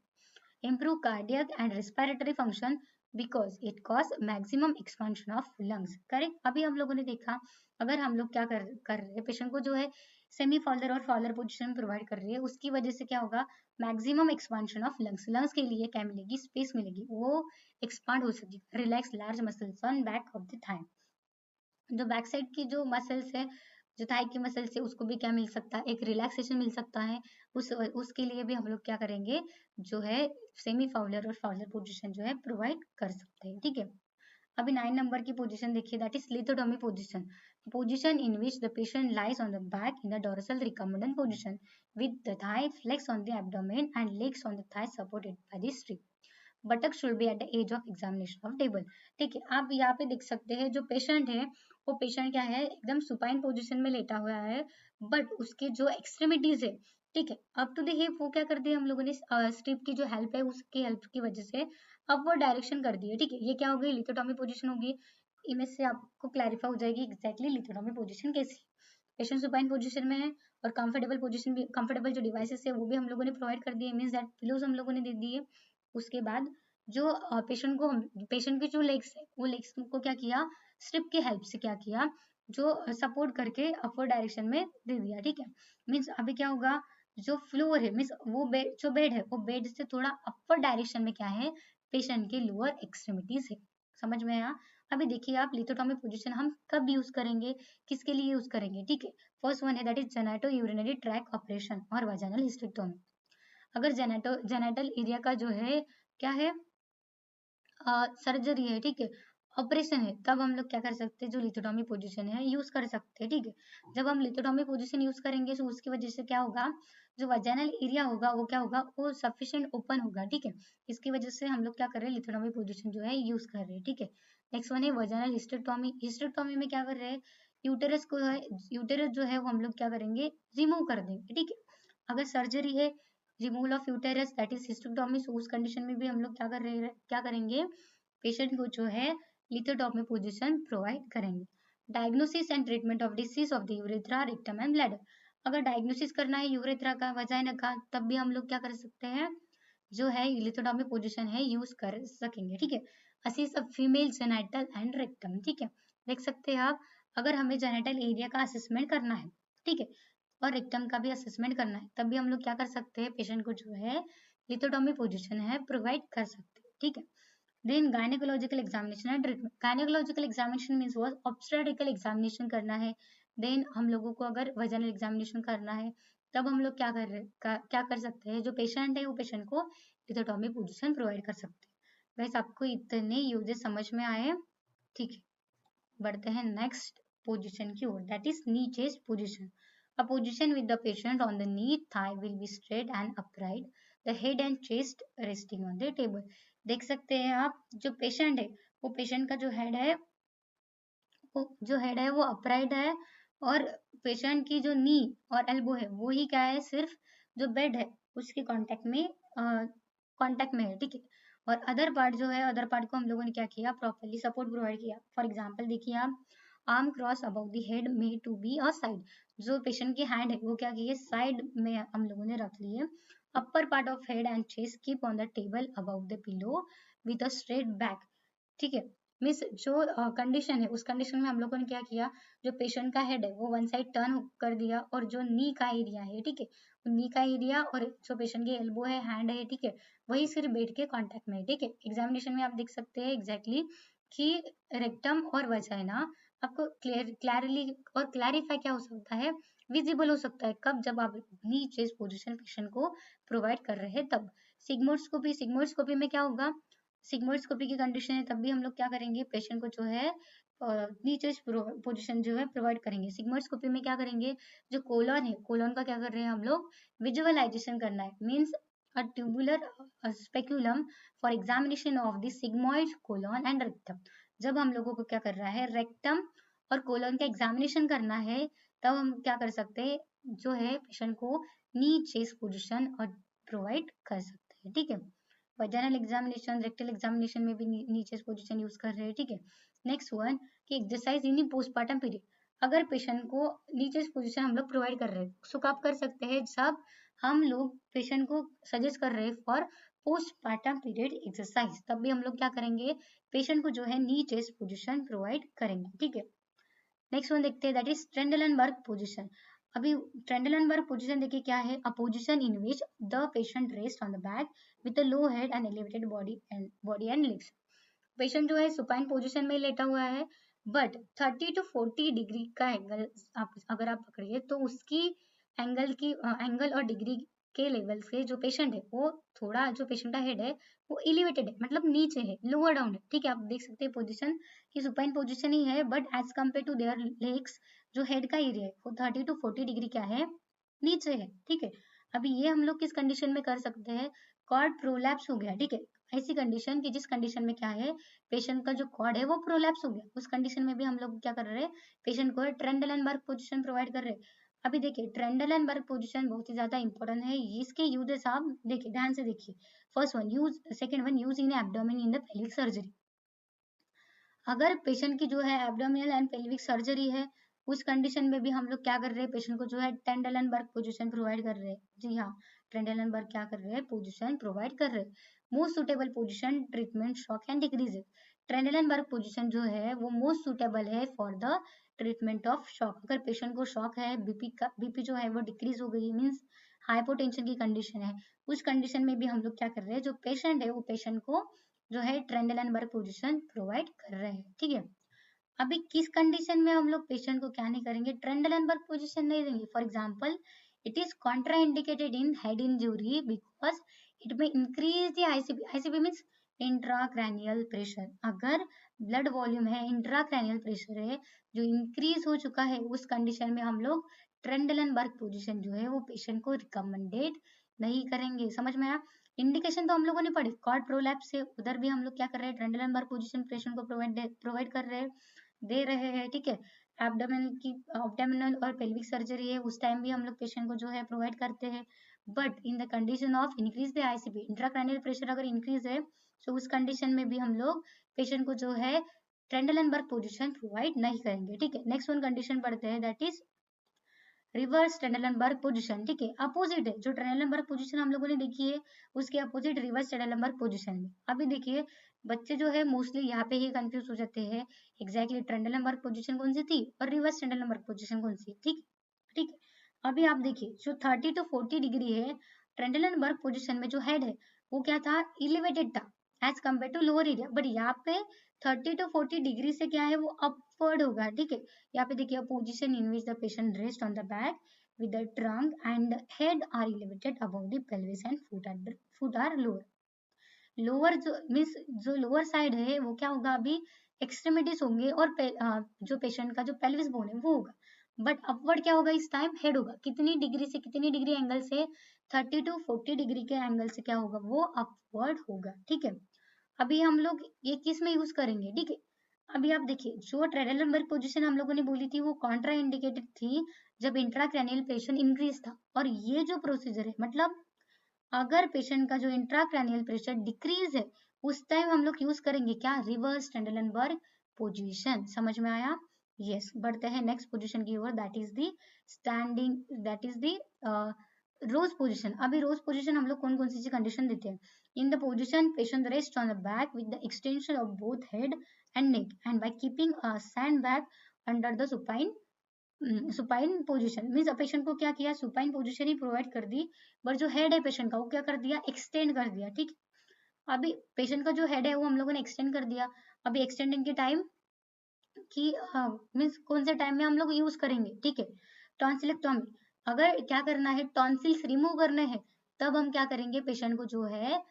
improve cardiac and respiratory function because it cause maximum expansion of lungs, correct. अभी हम लोगों ने देखा, अगर हम लोग क्या कर रहे हैं, पेशेंट को जो है सेमी फॉलर और फॉलर पोजीशन प्रोवाइड कर रही है, उसकी वजह से क्या होगा, maximum expansion of lungs, lungs के लिए क्या मिलेगी, स्पेस मिलेगी, वो एक्सपांड हो सकेगी। Relax large muscles on back of the thigh, जो बैक साइड की जो मसल्स है, जो थाई की मसल्स है, उसको भी क्या मिल सकता है, एक रिलैक्सेशन मिल सकता है। उसके लिए भी हम लोग क्या करेंगे, जो है सेमी फाउलर और फाउलर पोजीशन जो है प्रोवाइड कर सकते हैं, ठीक है। अभी 9 नंबर की पोजीशन देखिए, that is lithotomy position in which the patient lies on the back in the dorsal recumbent position with the thigh flex on the abdomen and legs on the thigh supported by the strip. Buttock should be at the edge of examination of table. ठीक है, आप यहाँ पे देख सकते हैं, जो पेशेंट है वो पेशेंट क्या है, एकदम सुपाइन पोजीशन में लेटा हुआ है, बट उसके जो एक्सट्रीमिटीज है, ठीक है, अप टू द हिप, वो क्या कर दिया हम लोगों ने, स्ट्रिप की जो हेल्प है उसकी हेल्प की वजह से अपवर्ड डायरेक्शन कर दी है, ठीक है, ये क्या हो गई, लिथोटॉमी पोजीशन होगी। इमेज से आपको क्लैरिफाई हो जाएगी एग्जैक्टली लिथोटॉमी पोजीशन कैसी। पेशेंट सुपाइन पोजीशन में है, और कंफर्टेबल पोजीशन भी, कंफर्टेबल जो डिवाइसेस है वो भी हम लोगों ने प्रोवाइड कर दिए, मींस दैट पिलोज हम लोगों ने दे दिए। उसके बाद जो पेशेंट की जो लेग्स है, वो लेग्स को क्या किया, स्ट्रिप की हेल्प से क्या किया, जो सपोर्ट करके अपवर्ड डायरेक्शन में दे दिया, ठीक है। मीन्स अभी क्या होगा, जो फ्लोर है, मीन्स वो बेड है, वो बेड से थोड़ा अपवर्ड डायरेक्शन में क्या है, पेशेंट के लोअर एक्सट्रीमिटीज है। समझ में आया? अभी देखिए आप, लिथोटॉमी पोजीशन हम कब यूज करेंगे, किसके लिए यूज करेंगे, ठीक है। फर्स्ट वन है that is genito urinary track operation और वजाइनल हिस्टेक्टोमी। अगर जेनेटल एरिया का जो है क्या है, सर्जरी है, ठीक है, ऑपरेशन है, तब हम लोग क्या कर सकते हैं, जो लिथोटॉमी पोजीशन है यूज कर सकते हैं, ठीक है। जब हम लिथोटॉमी पोजीशन यूज करेंगे तो उसकी वजह से क्या होगा, जो वजाइनल एरिया होगा वो क्या होगा, वो सफिशिएंट ओपन होगा, ठीक है। इसकी वजह से हम लोग क्या कर रहे हैं, लिथोटॉमी पोजीशन जो है यूज कर रहे हैं, ठीक है। नेक्स्ट वन है वजाइनल हिस्टेक्टोमी। हिस्टेक्टोमी में क्या कर रहे हैं, यूटेरस को है, यूटेरस जो है वो हम लोग क्या करेंगे, रिमूव कर देंगे, ठीक है। अगर सर्जरी है, removal of uterus that is hysterectomy, so उस कंडीशन में भी हम लोग क्या करेंगे, पेशेंट को जो है लिथोटॉमी पोजीशन प्रोवाइड करेंगे। Diagnosis and treatment of disease of the urethra, rectum and bladder. अगर डायग्नोसिस करना है यूरेथ्रा का, वजाइना का, तब भी हम लोग क्या कर सकते हैं, जो है लिथोटॉमी पोजीशन है यूज कर सकेंगे, ठीक है। Assess of female genital and rectum, ठीक है, देख सकते हैं आप, अगर हमें जेनिटल एरिया का असेसमेंट करना है, ठीक है, और रेक्टम का भी असेसमेंट करना है, तब भी हम लोग क्या कर सकते हैं, पेशेंट को जो है लिथोटॉमी पोजीशन है प्रोवाइड कर सकते हैं, ठीक है। Then gynaecological examination and treatment. Gynaecological examination means वो ऑब्स्टेट्रिकल एग्जामिनेशन करना है। देन हम लोगों को अगर वजाइनल एग्जामिनेशन करना है, तब हम लोग क्या कर सकते हैं, जो पेशेंट है वो पेशेंट को लिथोटॉमी पोजीशन प्रोवाइड कर सकते हैं। वैसे आपको इतने यूजेस समझ में आए? ठीक है, बढ़ते हैं नेक्स्ट पोजीशन की ओर, that is knee chest position. A position with the patient on the knee thigh will be straight and upright, the head and chest resting on the table. देख सकते हैं आप, जो पेशेंट है वो पेशेंट का जो हेड है वो अपराइट है, और पेशेंट की जो नी और एल्बो है वो ही क्या है, सिर्फ जो बेड है उसके कांटेक्ट में है, ठीक है। और अदर पार्ट जो है, अदर पार्ट को हम लोगों ने क्या किया, प्रॉपरली सपोर्ट प्रोवाइड किया। फॉर एग्जांपल देखिए आप, arm cross about the head may to be a side, जो पेशेंट की हैंड है वो क्या की है, साइड में हम लोगों ने रख ली है। Upper part of head and chest keep on the table about the pillow with a straight back, ठीक है। मीन्स जो कंडीशन है, उस कंडीशन में हम लोगों ने क्या किया, जो पेशेंट का हेड है वो वन साइड टर्न कर दिया, और जो नी का एरिया है, ठीक है, नी का एरिया और जो पेशेंट की एल्बो है, हैंड है, ठीक है, वही सिर्फ बेड के कांटेक्ट में है, ठीक है। एग्जामिनेशन में आप देख सकते हैं एग्जैक्टली कि रेक्टम और वजाइना आपको क्लियरली और क्लैरिफाई क्या हो सकता है, विजिबल हो सकता है, कब, जब आप नी चेस्ट पोजीशन पेशेंट को प्रोवाइड कर रहे हैं तब। सिग्मोइडस्कोपी में क्या होगा, सिग्मोइडस्कोपी की कंडीशन है तब भी हम लोग क्या करेंगे, पेशेंट को जो है नीचे पोजीशन जो है प्रोवाइड करेंगे। सिग्मोइडस्कोपी में क्या करेंगे, जो कोलन है, कोलन का क्या कर रहे हैं हम लोग, विजुअलाइजेशन करना है, means a tubular speculum for examination of the sigmoid colon and rectum. जब हम लोगों को क्या कर रहा है, रेक्टम और कोलन का एग्जामिनेशन करना है, तब हम क्या कर सकते हैं, जो है पेशेंट को नीचे पोजीशन और प्रोवाइड कर सकते हैं, ठीक है। वजाइनल एग्जामिनेशन, रेक्टल एग्जामिनेशन में भी नीचे पोजीशन यूज कर रहे हैं, ठीक है। नेक्स्ट वन, कि एक्सरसाइज इन पोस्टमार्टम पीरियड, अगर पेशेंट को नीचे पोजीशन हम लोग प्रोवाइड कर रहे हैं, सो कब कर सकते हैं, जब हम लोग पेशेंट को सजेस्ट कर रहे हैं फॉर पोस्टमार्टम पीरियड एक्सरसाइज, तब भी हम लोग क्या करेंगे, पेशेंट को जो है नीचे पोजीशन प्रोवाइड करेंगे, ठीक है। नेक्स्ट वन देखते हैं, दैट इज ट्रेंडलनबर्ग पोजीशन। अभी ट्रेंडलनबर्ग पोजीशन देखिए क्या है, a position in which the patient rest on the back with a low head and elevated body and legs. Patient जो है सुपाइन पोजीशन में लेटा हुआ है, बट 30 to 40 डिग्री का एंगल आप अगर आप पकड़िए तो उसकी एंगल और डिग्री के लेवल से जो पेशेंट है वो थोड़ा, जो पेशेंट का हेड है वो एलिवेटेड है, मतलब नीचे है, लोअर डाउन है, ठीक है। आप देख सकते हैं पोजीशन की सुपाइन पोजीशन ही है, but as compare to their legs, जो हेड का एरिया है वो 30 to 40 डिग्री क्या है, नीचे है, ठीक है। अभी ये हम लोग किस कंडीशन में कर सकते हैं, कॉर्ड प्रोलैप्स हो गया, ठीक है। ऐसी कंडीशन की जिस कंडीशन में क्या है, पेशेंट का जो कॉर्ड है वो प्रोलैप्स हो गया, उस कंडीशन में भी हम लोग क्या कर रहे हैं, पेशेंट को ट्रेंडलनबर्ग पोजीशन प्रोवाइड कर रहे हैं। अभी देखिए ट्रेंडलनबर्ग पोजीशन बहुत ही ज्यादा इंपॉर्टेंट है, इसके यूजेस आप देखिए, ध्यान से देखिए। First one use, second one use in abdomen in the pelvic surgery. अगर पेशेंट की जो है एब्डोमिनल एंड पेल्विक सर्जरी है, उस कंडीशन में भी हम लोग क्या कर रहे हैं, पेशेंट को जो है ट्रेंडलनबर्ग पोजीशन प्रोवाइड कर रहे हैं। जी हाँ, ट्रेंडलनबर्ग क्या कर रहे हैं, पोजीशन प्रोवाइड कर रहे हैं। Most suitable position treatment shock and decrease. Trendelenburg position जो है वो मोस्ट सुटेबल है for the treatment of shock. अगर पेशेंट को शॉक है, बीपी जो है वो डिक्रीज हो गई, मीन्स हाइपोटेंशन की कंडीशन है, उस कंडीशन में भी हम लोग क्या कर रहे हैं, जो पेशेंट है वो पेशेंट को जो है ट्रेंडलनबर्ग पोजीशन प्रोवाइड कर रहे हैं, ठीक है। अभी किस कंडीशन में हम लोग पेशेंट को क्या नहीं करेंगे, ट्रेंडलनबर्ग पोजीशन नहीं देंगे। For example, it is contraindicated in head injury because it may increase the ICP. ICP means intracranial pressure. अगर ब्लड वॉल्यूम है, इंट्राक्रैनियल प्रेशर है जो इंक्रीज हो चुका है, उस कंडीशन में हम लोग ट्रेंडलनबर्ग पोजीशन जो है वो पेशेंट को रिकमेंडेड नहीं करेंगे। समझ में आया? इंडिकेशन तो हम लोगों ने पढ़ी, कॉर्ड प्रोलैप्स से उधर भी हम लोग क्या कर रहे हैं, ट्रेंडलनबर्ग पोजीशन पेशेंट को प्रोवाइड कर रहे हैं, दे रहे हैं, ठीक है। एब्डोमिनल और पेल्विक सर्जरी है, उस टाइम भी हम लोग पेशेंट को जो है प्रोवाइड करते हैं, but in the condition of increase the ICP, intracranial pressure अगर इंक्रीज है, तो उस कंडीशन में भी हम लोग पेशेंट को जो है ट्रेंडलनबर्ग पोजीशन प्रोवाइड नहीं करेंगे, ठीक है। नेक्स्ट वन कंडीशन पढ़ते हैं, that is reverse Trendelenburg position, ठीक है। अपोजिट है, जो ट्रेंडलनबर्ग पोजीशन हम लोगों ने देखी है उसके अपोजिट रिवर्स ट्रेंडलनबर्ग पोजीशन में। अभी देखिए बच्चे जो है मोस्टली यहाँ पे ही कंफ्यूज हो जाते हैं, एग्जैक्टली ट्रेंडलनबर्ग पोजीशन कौन सी थी और रिवर्स ट्रेंडलनबर्ग पोजीशन कौन सी, ठीक ठीक है। अभी आप देखिए जो 30 to 40 डिग्री है, ट्रेंडलनबर्ग पोजीशन में जो हेड है वो क्या था, इलिवेटेड था as compare to lower area, but यहाँ पे 30 to 40 डिग्री से क्या है वो अपवर्ड होगा, ठीक है। यहाँ पे देखिए position in which the patient rest on the back with the trunk and head are elevated above the pelvis and foot are lower. Lower जो मीन्स जो लोअर साइड है वो क्या होगा, अभी एक्सट्रीमिटीज होंगे और जो पेशेंट का जो पेल्विस बोन है वो होगा, बट अपवर्ड क्या होगा इस टाइम, हेड होगा। कितनी डिग्री से कितनी डिग्री एंगल से, 30 to 40 डिग्री के एंगल से क्या होगा, वो अपवर्ड होगा। ठीक है, अभी हम लोग ये किस में यूज करेंगे, ठीक है। अभी आप देखिए, जो ट्रेडेलनबर्ग पोजीशन हम लोगों ने बोली थी वो कॉन्ट्रा इंडिकेटेड थी जब इंट्राक्रैनियल प्रेशर इंक्रीज था, और ये जो प्रोसीजर है मतलब अगर पेशेंट का जो इंट्राक्रैनियल प्रेशर डिक्रीज है उस टाइम हम लोग यूज करेंगे क्या, रिवर्स ट्रेडेलनबर्ग पोजीशन। समझ में आया? यस, बढ़ते हैं नेक्स्ट पोजीशन की ओर, that is the standing, that is the rose position. अभी रोज पोजीशन हम लोग कौन कौन सी कंडीशन देते हैं, in the position patient rest on the back with the extension of both head and neck and by keeping a sand bag under the supine. Supine position means patient को क्या किया, सुपाइन पोजीशन ही प्रोवाइड कर दी, बट जो हेड है पेशेंट का वो क्या कर दिया, एक्सटेंड कर दिया। ठीक, अभी पेशेंट का जो हेड है वो हम लोगों ने एक्सटेंड कर दिया। अभी एक्सटेंडिंग के टाइम कि मीन्स कौन से टाइम में हम लोग यूज करेंगे, ठीक है, टॉन्सिलेक्टोमी। अगर क्या करना है, टॉन्सिल्स रिमूव करने हैं, तब हम क्या करेंगे, पेशेंट को जो है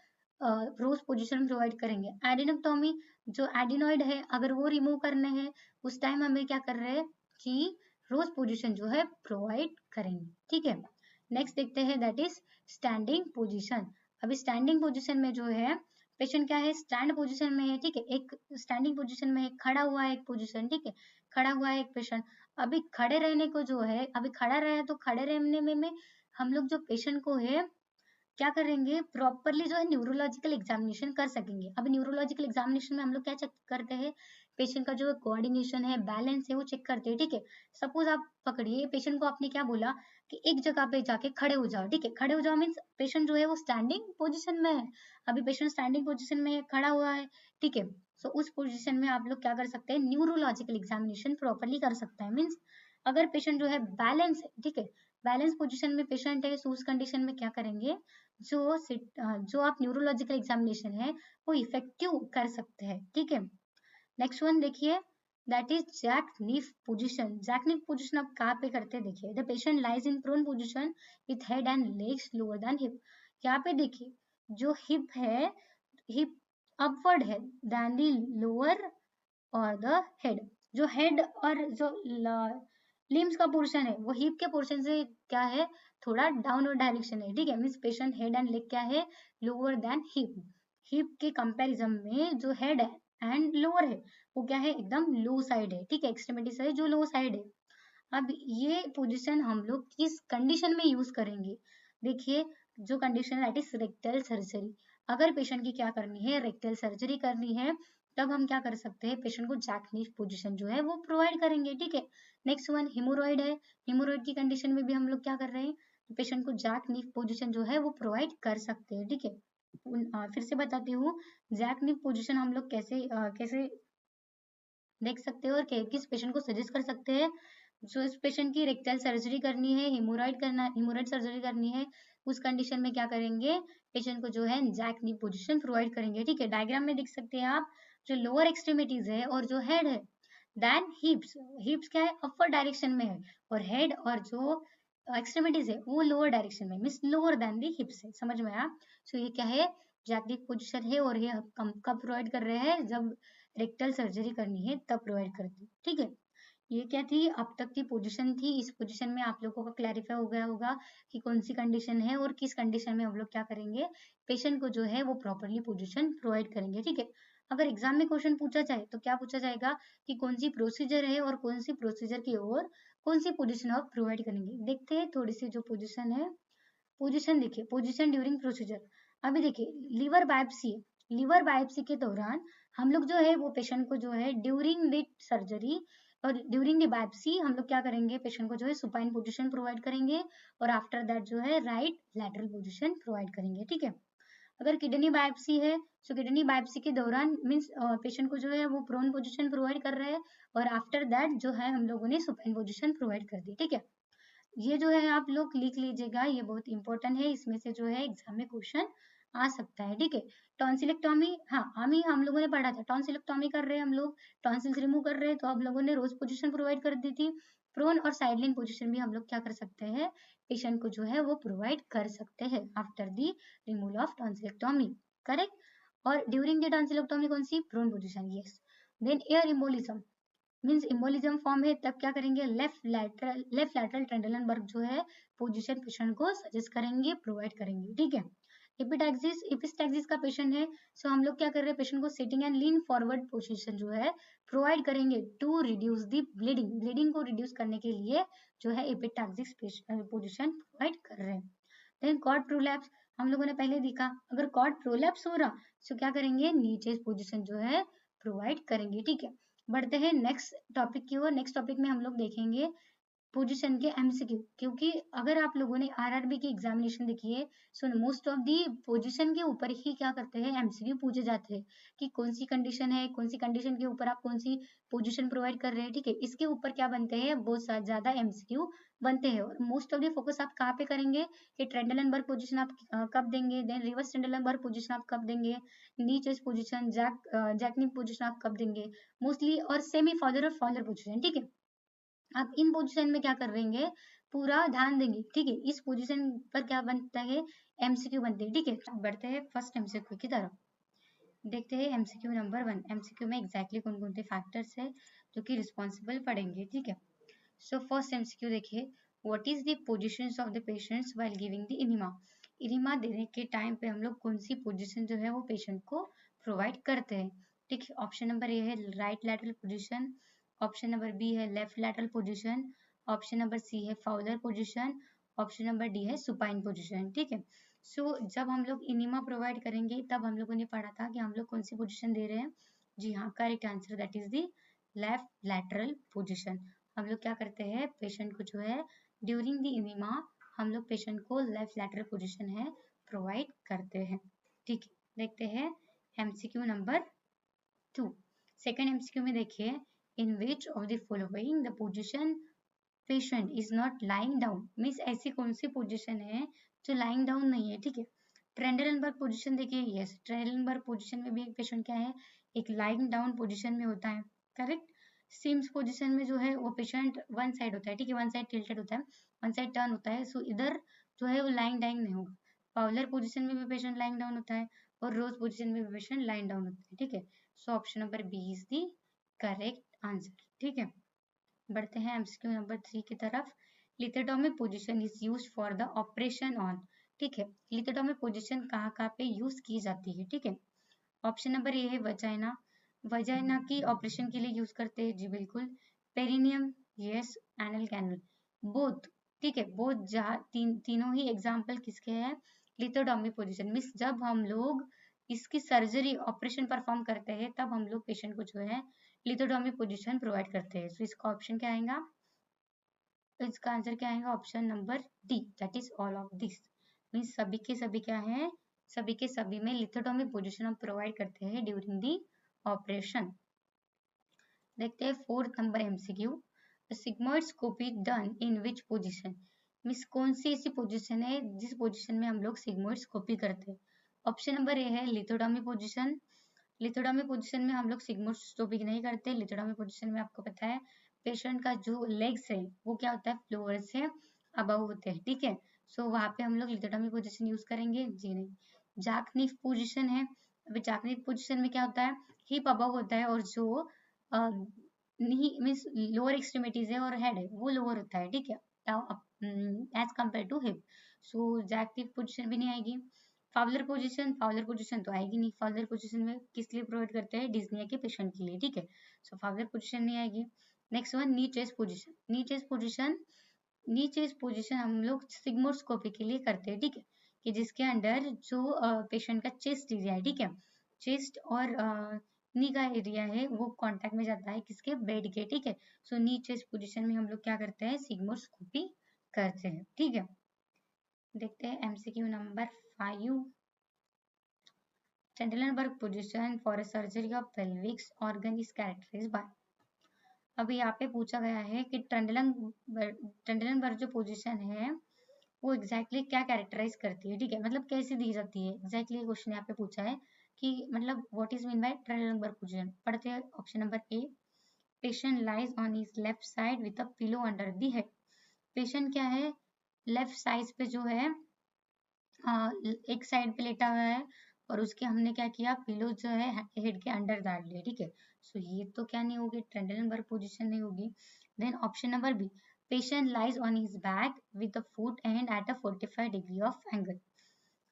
रोज पोजीशन प्रोवाइड करेंगे। एडिनोक्टोमी, जो एडिनॉइड है अगर वो रिमूव करने हैं उस टाइम हमें क्या कर रहे हैं कि रोज पोजीशन जो है प्रोवाइड करेंगे। ठीक है, नेक्स्ट देखते हैं दैट इज स्टैंडिंग पोजीशन। अभी स्टैंडिंग पोजीशन में जो है पेशेंट क्या है, स्टैंड पोजीशन में है। ठीक है, एक स्टैंडिंग पोजीशन में है, खड़ा हुआ है एक पोजीशन। ठीक है, खड़ा हुआ है एक पेशेंट। अभी खड़े रहने को जो है, अभी खड़ा रहे तो खड़े रहने में हम लोग जो पेशेंट को है क्या करेंगे, प्रॉपरली जो है न्यूरोलॉजिकल एग्जामिनेशन कर सकेंगे। अभी न्यूरोलॉजिकल एग्जामिनेशन में हम लोग क्या चेक करते हैं, पेशेंट का जो कोऑर्डिनेशन है, बैलेंस है, वो चेक करते हैं। ठीक है, सपोज आप पकड़िए पेशेंट को आपने क्या बोला कि एक जगह पे जाके खड़े हो जाओ। ठीक है, खड़े हो जाओ मीन्स पेशेंट जो है वो स्टैंडिंग पोजिशन में है। अभी पेशेंट स्टैंडिंग पोजिशन में खड़ा हुआ है। ठीक है, सो उस पोजिशन में आप लोग क्या कर सकते हैं, न्यूरोलॉजिकल एग्जामिनेशन प्रॉपरली कर सकता है। मीन्स अगर पेशेंट जो है बैलेंस है, ठीक है, बैलेंस पोजिशन में पेशेंट है, सो उस कंडीशन में क्या करेंगे, जो आप न्यूरोलॉजिकल एग्जामिनेशन है वो इफेक्टिव कर सकते हैं। ठीक है, नेक्स्ट वन देखिए, that is jack knife position. Jack knife position आप कहाँ पे करते हैं, देखिए, the patient lies in prone position with head and legs lower than hip. यहाँ पे देखिए जो हिप है, हिप अपवर्ड है देन द लोअर और द हेड। जो हेड और जो लिम्स का पोर्शन है वो हिप के पोर्शन से क्या है, थोड़ा डाउनवर्ड डायरेक्शन है। ठीक है, means patient head and leg क्या है, लोअर देन हिप। हिप के कंपैरिजन में जो हेड है एंड लोअर है वो क्या है, एकदम लो साइड है। ठीक है, एक्सट्रीमिटी से जो लो साइड है। अब ये पोजीशन हम लोग किस कंडीशन में यूज करेंगे, देखिए, जो कंडीशन है दैट इज रेक्टल सर्जरी। अगर पेशेंट की क्या करनी है, रेक्टल सर्जरी करनी है, तब हम क्या कर सकते हैं, पेशेंट को जैकनीफ पोजीशन जो है वो प्रोवाइड करेंगे। ठीक है, नेक्स्ट वन हिमोरॉइड है। हिमोरॉइड की कंडीशन में भी हम लोग क्या कर रहे हैं, पेशेंट को जैकनीफ पोजीशन जो है वो प्रोवाइड कर सकते हैं। ठीक है, फिर से बताती हूँ, जैकनीफ पोजीशन हम लोग कैसे देख सकते हो और किस पेशेंट को सजेस्ट कर सकते हैं, जो इस पेशेंट की रेक्टल सर्जरी करनी है, हिमोरॉइड सर्जरी करनी है, उस कंडीशन में क्या करेंगे, पेशेंट को जो है जैक नी पोजीशन प्रोवाइड करेंगे। ठीक है, डायग्राम में देख सकते हैं आप, जो लोअर एक्सट्रीमिटीज है और जो हेड है, देन हिप्स, हिप्स क्या है, अपर डायरेक्शन में है, और हेड और जो एक्सट्रीमिटीज है वो लोअर डायरेक्शन में, मीन्स लोअर देन दी हिप्स है। समझ में आया? सो ये क्या है, जैकनिक पोजीशन है, और ये हम कब प्रोवाइड कर रहे हैं, जब रेक्टल सर्जरी करनी है तब प्रोवाइड करते हैं। ठीक है, ये क्या थी, अब तक की पोजीशन थी। इस पोजीशन में आप लोगों का क्लैरिफाई हो गया होगा कि कौन सी कंडीशन है और किस कंडीशन में हम लोग क्या करेंगे, पेशेंट को जो है वो प्रॉपरली पोजीशन प्रोवाइड करेंगे। ठीक है, अगर एग्जाम में क्वेश्चन पूछा जाए तो क्या पूछा जाएगा कि कौन सी प्रोसीजर है और कौन सी प्रोसीजर की ओर कौन सी पोजीशन आप प्रोवाइड करेंगे। देखते हैं थोड़ी सी जो पोजीशन है, पोजीशन देखिए, पोजीशन ड्यूरिंग प्रोसीजर। अभी देखिए, लीवर बायोप्सी, लीवर बायोप्सी के दौरान हम लोग जो है वो पेशेंट को जो है ड्यूरिंग द सर्जरी और ड्यूरिंग द बायोप्सी हम लोग क्या करेंगे, पेशेंट को जो है सुपाइन पोजीशन प्रोवाइड करेंगे, और आफ्टर दैट जो है राइट लैटरल पोजीशन प्रोवाइड करेंगे। ठीक है, अगर किडनी बायोप्सी है तो किडनी बायोप्सी के दौरान मीन्स पेशेंट को जो है वो प्रोन पोजीशन प्रोवाइड कर रहे हैं, और आफ्टर दैट जो है हम लोगों ने सुपाइन पोजीशन प्रोवाइड कर दी। ठीक है, ये जो है आप लोग लिख लीजिएगा, ये बहुत इंपॉर्टेंट है, इसमें से जो है एग्जाम में क्वेश्चन आ सकता है। ठीक है, टॉन्सिलेक्टोमी, हाँ हम लोगों ने पढ़ा था, टॉन्सिलेक्टोमी कर रहे हैं हम लोग, टॉन्सिल्स रिमूव कर रहे हैं, तो आप लोगों ने रोज पोजीशन प्रोवाइड कर दी थी। प्रोन और साइडलाइन पोजीशन भी हम लोग क्या कर सकते हैं, पेशेंट को जो है वो प्रोवाइड कर सकते हैं after the removal of tonsillectomy. Correct, और ड्यूरिंग द ट्रांसिलोक्टोमी कौन सी, prone position, yes. Then air embolism means embolism form है तब क्या करेंगे, लेफ्ट लैटरल ट्रेंडलन बर्ग जो है पोजीशन पेशेंट को सजेस्ट करेंगे, प्रोवाइड करेंगे, ठीक है। एपिस्टैक्सिस का पेशेंट है, सो हम लोग क्या कर रहे हैं, पेशेंट को sitting and lean forward position जो है प्रोवाइड करेंगे टू रिड्यूस द ब्लीडिंग को रिड्यूस करने के लिए जो है एपिस्टैक्सिस पोजीशन प्रोवाइड कर रहे हैं। देन कॉर्ड प्रोलैप्स हम लोगों ने पहले देखा, अगर कॉर्ड प्रोलैप्स हो रहा तो क्या करेंगे, नीचे पोजीशन जो है प्रोवाइड करेंगे, ठीक है। बढ़ते हैं नेक्स्ट टॉपिक की ओर। नेक्स्ट टॉपिक में हम लोग देखेंगे पोजीशन के एमसीक्यू, क्योंकि अगर आप लोगों ने आरआरबी की एग्जामिनेशन देखी है, so most of the position के ऊपर ही क्या करते हैं, एमसीक्यू पूछे जाते हैं कि कौन सी कंडीशन है, कौन सी कंडीशन के ऊपर आप कौन सी पोजीशन प्रोवाइड कर रहे हैं, ठीक है। इसके ऊपर क्या बनते हैं, बहुत ज्यादा एमसीक्यू बनते हैं। और मोस्ट ऑफ दी फोकस आप कहाँ पे करेंगे कि ट्रेंडलनबर्ग पोजीशन आप कब देंगे, देन रिवर्स ट्रेंडलनबर्ग पोजीशन आप कब देंगे, नी चेस्ट पोजीशन, जैकनिक पोजीशन आप कब देंगे मोस्टली, और सेमी फॉलर और फॉलर पोजीशन, ठीक है। आप इन पोजीशन में क्या कर रहेंगे, पूरा ध्यान देंगे, ठीक है। इस पोजीशन पर क्या बनता है, एमसीक्यू बनते हैं, ठीक है। बढ़ते हैं फर्स्ट एमसीक्यू की तरफ, देखते हैं एमसीक्यू नंबर 1। एमसीक्यू में एग्जैक्टली कौन कौन से फैक्टर्स है जो कि रिस्पॉन्सिबल पड़ेंगे, ठीक है। सो फर्स्ट एमसीक्यू देखिए, what is the positions of the patients while giving the enema. Enema देने के टाइम पे हम लोग कौन सी पोजीशन जो है वो पेशेंट को प्रोवाइड करते हैं, ठीक है। ऑप्शन नंबर ए है right lateral position, option number B है left lateral position, option number C है Fowler position, option number D है सुपाइन पोजीशन, ठीक है। सो जब हम लोग इनिमा प्रोवाइड करेंगे तब हम लोगों ने पढ़ा था कि हम लोग कौन सी पोजीशन दे रहे हैं, जी हाँ, correct answer that is the left lateral position. हम लोग क्या करते हैं, पेशेंट को जो है ड्यूरिंग द इनिमा हम लोग पेशेंट को लेफ्ट लैटरल पोजीशन है प्रोवाइड करते हैं, ठीक है। देखते हैं एमसीक्यू नंबर 2। सेकंड एमसीक्यू में देखिए, in which of the following the position patient is not lying down, means ऐसी कौन सी पोजीशन है जो लाइंग डाउन नहीं है, ठीक है। ट्रेंडलनबर्ग पोजीशन देखिए, यस ट्रेंडलनबर्ग पोजीशन में भी एक पेशेंट क्या है, एक लाइंग डाउन पोजीशन में होता है, करेक्ट। सिम्स पोजीशन में जो है वो पेशेंट वन साइड होता है, ठीक है, वन साइड टिल्टेड होता है, वन साइड टर्न होता है, सो इधर जो है वो लाइंग डाउन नहीं होगा। पाउलर पोजीशन में भी पेशेंट लाइंग डाउन होता है और रोज पोजीशन में भी पेशेंट लाइंग डाउन होता है, ठीक है। So option number B is the correct answer, ठीक है। बढ़ते हैं एमसीक्यू नंबर 3 की तरफ। Lithotomy position is used for the operation on, ठीक है। लिथोटॉमी पोजीशन कहाँ कहाँ पे यूज की जाती है, ठीक है। ऑप्शन नंबर ए है वजाइना, वजाइना की ऑपरेशन के लिए यूज करते हैं, जी बिल्कुल। Perineum, yes. Anal canal, both, ठीक है। बोथ तीनों ही एग्जाम्पल किसके हैं, लिथोटॉमी पोजीशन मीन्स जब हम लोग इसकी सर्जरी ऑपरेशन परफॉर्म करते हैं तब हम लोग पेशेंट को जो है लिथोटॉमी पोजीशन प्रोवाइड करते हैं। तो इसका ऑप्शन क्या आएगा, तो इसका आंसर क्या आएगा, option number D, that is all of this. Means सभी के सभी क्या है, सभी के सभी में लिथोटॉमी पोजीशन हम प्रोवाइड करते हैं ड्यूरिंग दी ऑपरेशन। देखते हैं fourth number MCQ, sigmoidoscopy done in which position, means कौन सी ऐसी पोजीशन है जिस पोजीशन में हम लोग सिग्मोइडस्कोपी करते हैं। ऑप्शन नंबर ए है लिथोटॉमी पोजीशन, लिथोटॉमी पोजीशन में हम लोग सिग्मोइडस्कोपी नहीं करते। लिथोटॉमी पोजीशन में आपको पता है पेशेंट का जो लेग्स है वो क्या होता है, फ्लोर से अबव होते हैं, ठीक है। सो वहां पे हम लोग लिथोटॉमी पोजीशन यूज करेंगे, जी नहीं। जाकनिफ पोजीशन है, अभी जाकनिफ पोजीशन में क्या होता है, हिप अबव होता है और जो नी मीन्स लोअर एक्सट्रीमिटीज है और हेड है वो लोअर होता है, ठीक है, as compare to hip. So jackknife position भी नहीं आएगी। फाउलर पोजीशन तो आएगी नहीं, फाउलर पोजीशन में किस लिए प्रोवाइड करते हैं, डिस्निया के पेशेंट के लिए, ठीक है। सो फाउलर पोजीशन नहीं आएगी। नेक्स्ट वन नी चेस्ट पोजीशन, नी चेस्ट पोजीशन, नी चेस्ट पोजीशन हम लोग सिग्मोस्कोपी के लिए करते हैं, ठीक है, कि जिसके अंडर जो पेशेंट का चेस्ट एरिया है, ठीक है, चेस्ट और नी का एरिया है वो कांटेक्ट में जाता है किसके, बेड के, ठीक है। सो नी चेस्ट पोजीशन में हम लोग क्या करते हैं, सिग्मोस्कोपी करते हैं, ठीक है। देखते हैं MCQ number 5, Trendelenburg position for a surgery of pelvic organ is characterized by, अभी यहाँ पे पूछा गया है कि ट्रेंडलनबर्ग जो पोजीशन है वो एग्जैक्टली क्या कैरेक्टराइज करती है, ठीक है, मतलब कैसे दी जाती है एग्जैक्टली क्वेश्चन यहाँ पे पूछा है कि मतलब what is mean by Trendelenburg position. पढ़ते हैं option number A, patient lies on his left side with a pillow under the head, patient क्या है, लेफ्ट साइड पे जो है एक साइड पे लेटा हुआ है और उसके हमने क्या किया, पिलो जो है हेड के अंडर डाल लिए, ठीक है। सो ये तो क्या नहीं होगी, ट्रेंडलनबर्ग पोजीशन नहीं होगी। Then option number B, patient lies on his back with the foot end at a 45 degree of angle.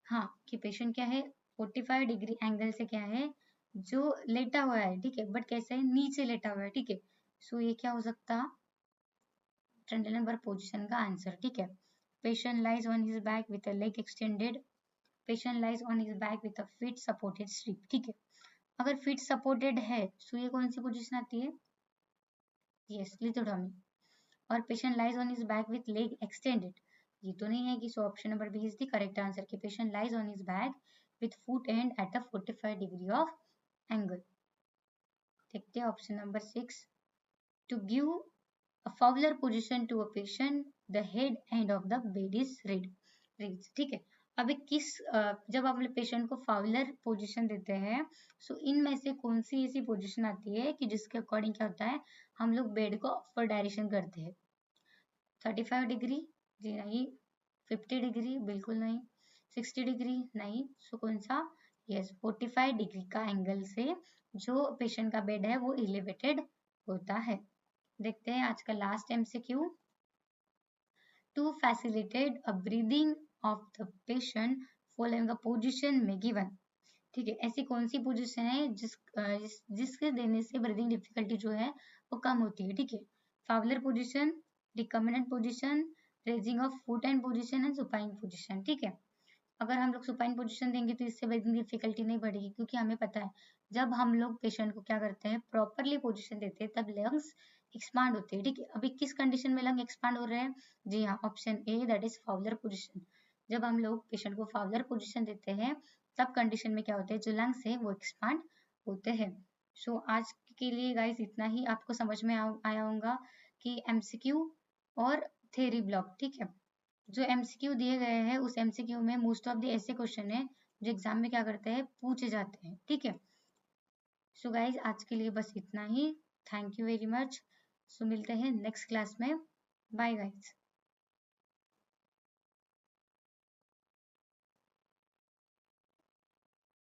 हाँ, कि पेशेंट क्या है 45 डिग्री एंगल से क्या है जो लेटा हुआ है, ठीक है, बट कैसे है, नीचे लेटा हुआ है, ठीक है। सो ये क्या हो सकता, ट्रेंडलनबर्ग पोजीशन का आंसर, ठीक है। Patient lies on his back with a leg extended, patient lies on his back with a feet supported sleep, ठीक है। अगर फीट सपोर्टेड है तो ये कौन सी पोजीशन आती है, यस लिथोटॉमी। और patient lies on his back with leg extended, ये तो नहीं है कि, so option number B is the correct answer कि patient lies on his back with foot end at a 45 degree of angle. देखते हैं option number 6, to give a Fowler position to a patient the head end of the bed is raised, ठीक है। अभी जब आप पेशेंट को फाउलर पोजीशन देते हैं, सो इनमें से कौन सी ऐसी पोजीशन आती है कि जिसके अकॉर्डिंग क्या होता है, हम लोग बेड को अपर डायरेक्शन करते हैं। 35 डिग्री जी नहीं, 50 डिग्री बिल्कुल नहीं, 60 डिग्री नहीं, सो कौन सा, यस 45 डिग्री का एंगल से जो पेशेंट का बेड है वो एलिवेटेड होता है। देखते हैं आज का last MCQ, to facilitate a breathing of the patient following a position में गिवन, ठीक है। ऐसी कौन सी पोजीशन है जिसके देने से ब्रीदिंग डिफिकल्टी जो है वो कम होती है, ठीक है। Fowler position, recombinant position, raising of foot and position and supine position, ठीक है। अगर हम लोग सुपाइन पोजीशन देंगे तो इससे ब्रीदिंग डिफिकल्टी नहीं बढ़ेगी, क्योंकि हमें पता है जब हम लोग पेशेंट को क्या करते हैं प्रॉपरली पोजीशन देते हैं तब लंग्स एक्सपांड होते हैं, ठीक है। अभी किस कंडीशन में लंग एक्सपांड हो रहे हैं, जी हाँ option A that is Fowler position. जब हम लोग पेशेंट को फाउलर पोजीशन देते हैं तब कंडीशन में क्या होता है, जो लंग्स है वो एक्सपांड होते हैं। सो आज के लिए गाइस इतना ही, आपको समझ में आया होगा कि एमसीक्यू और थ्योरी ब्लॉक, ठीक है। जो एमसीक्यू दिए गए हैं उस एमसीक्यू में मोस्ट ऑफ द ऐसे क्वेश्चन है जो एग्जाम में क्या करते हैं, पूछे जाते हैं, ठीक है। सो गाइज आज के लिए बस इतना ही, थैंक यू वेरी मच। सो मिलते हैं नेक्स्ट क्लास में, बाय गाइज।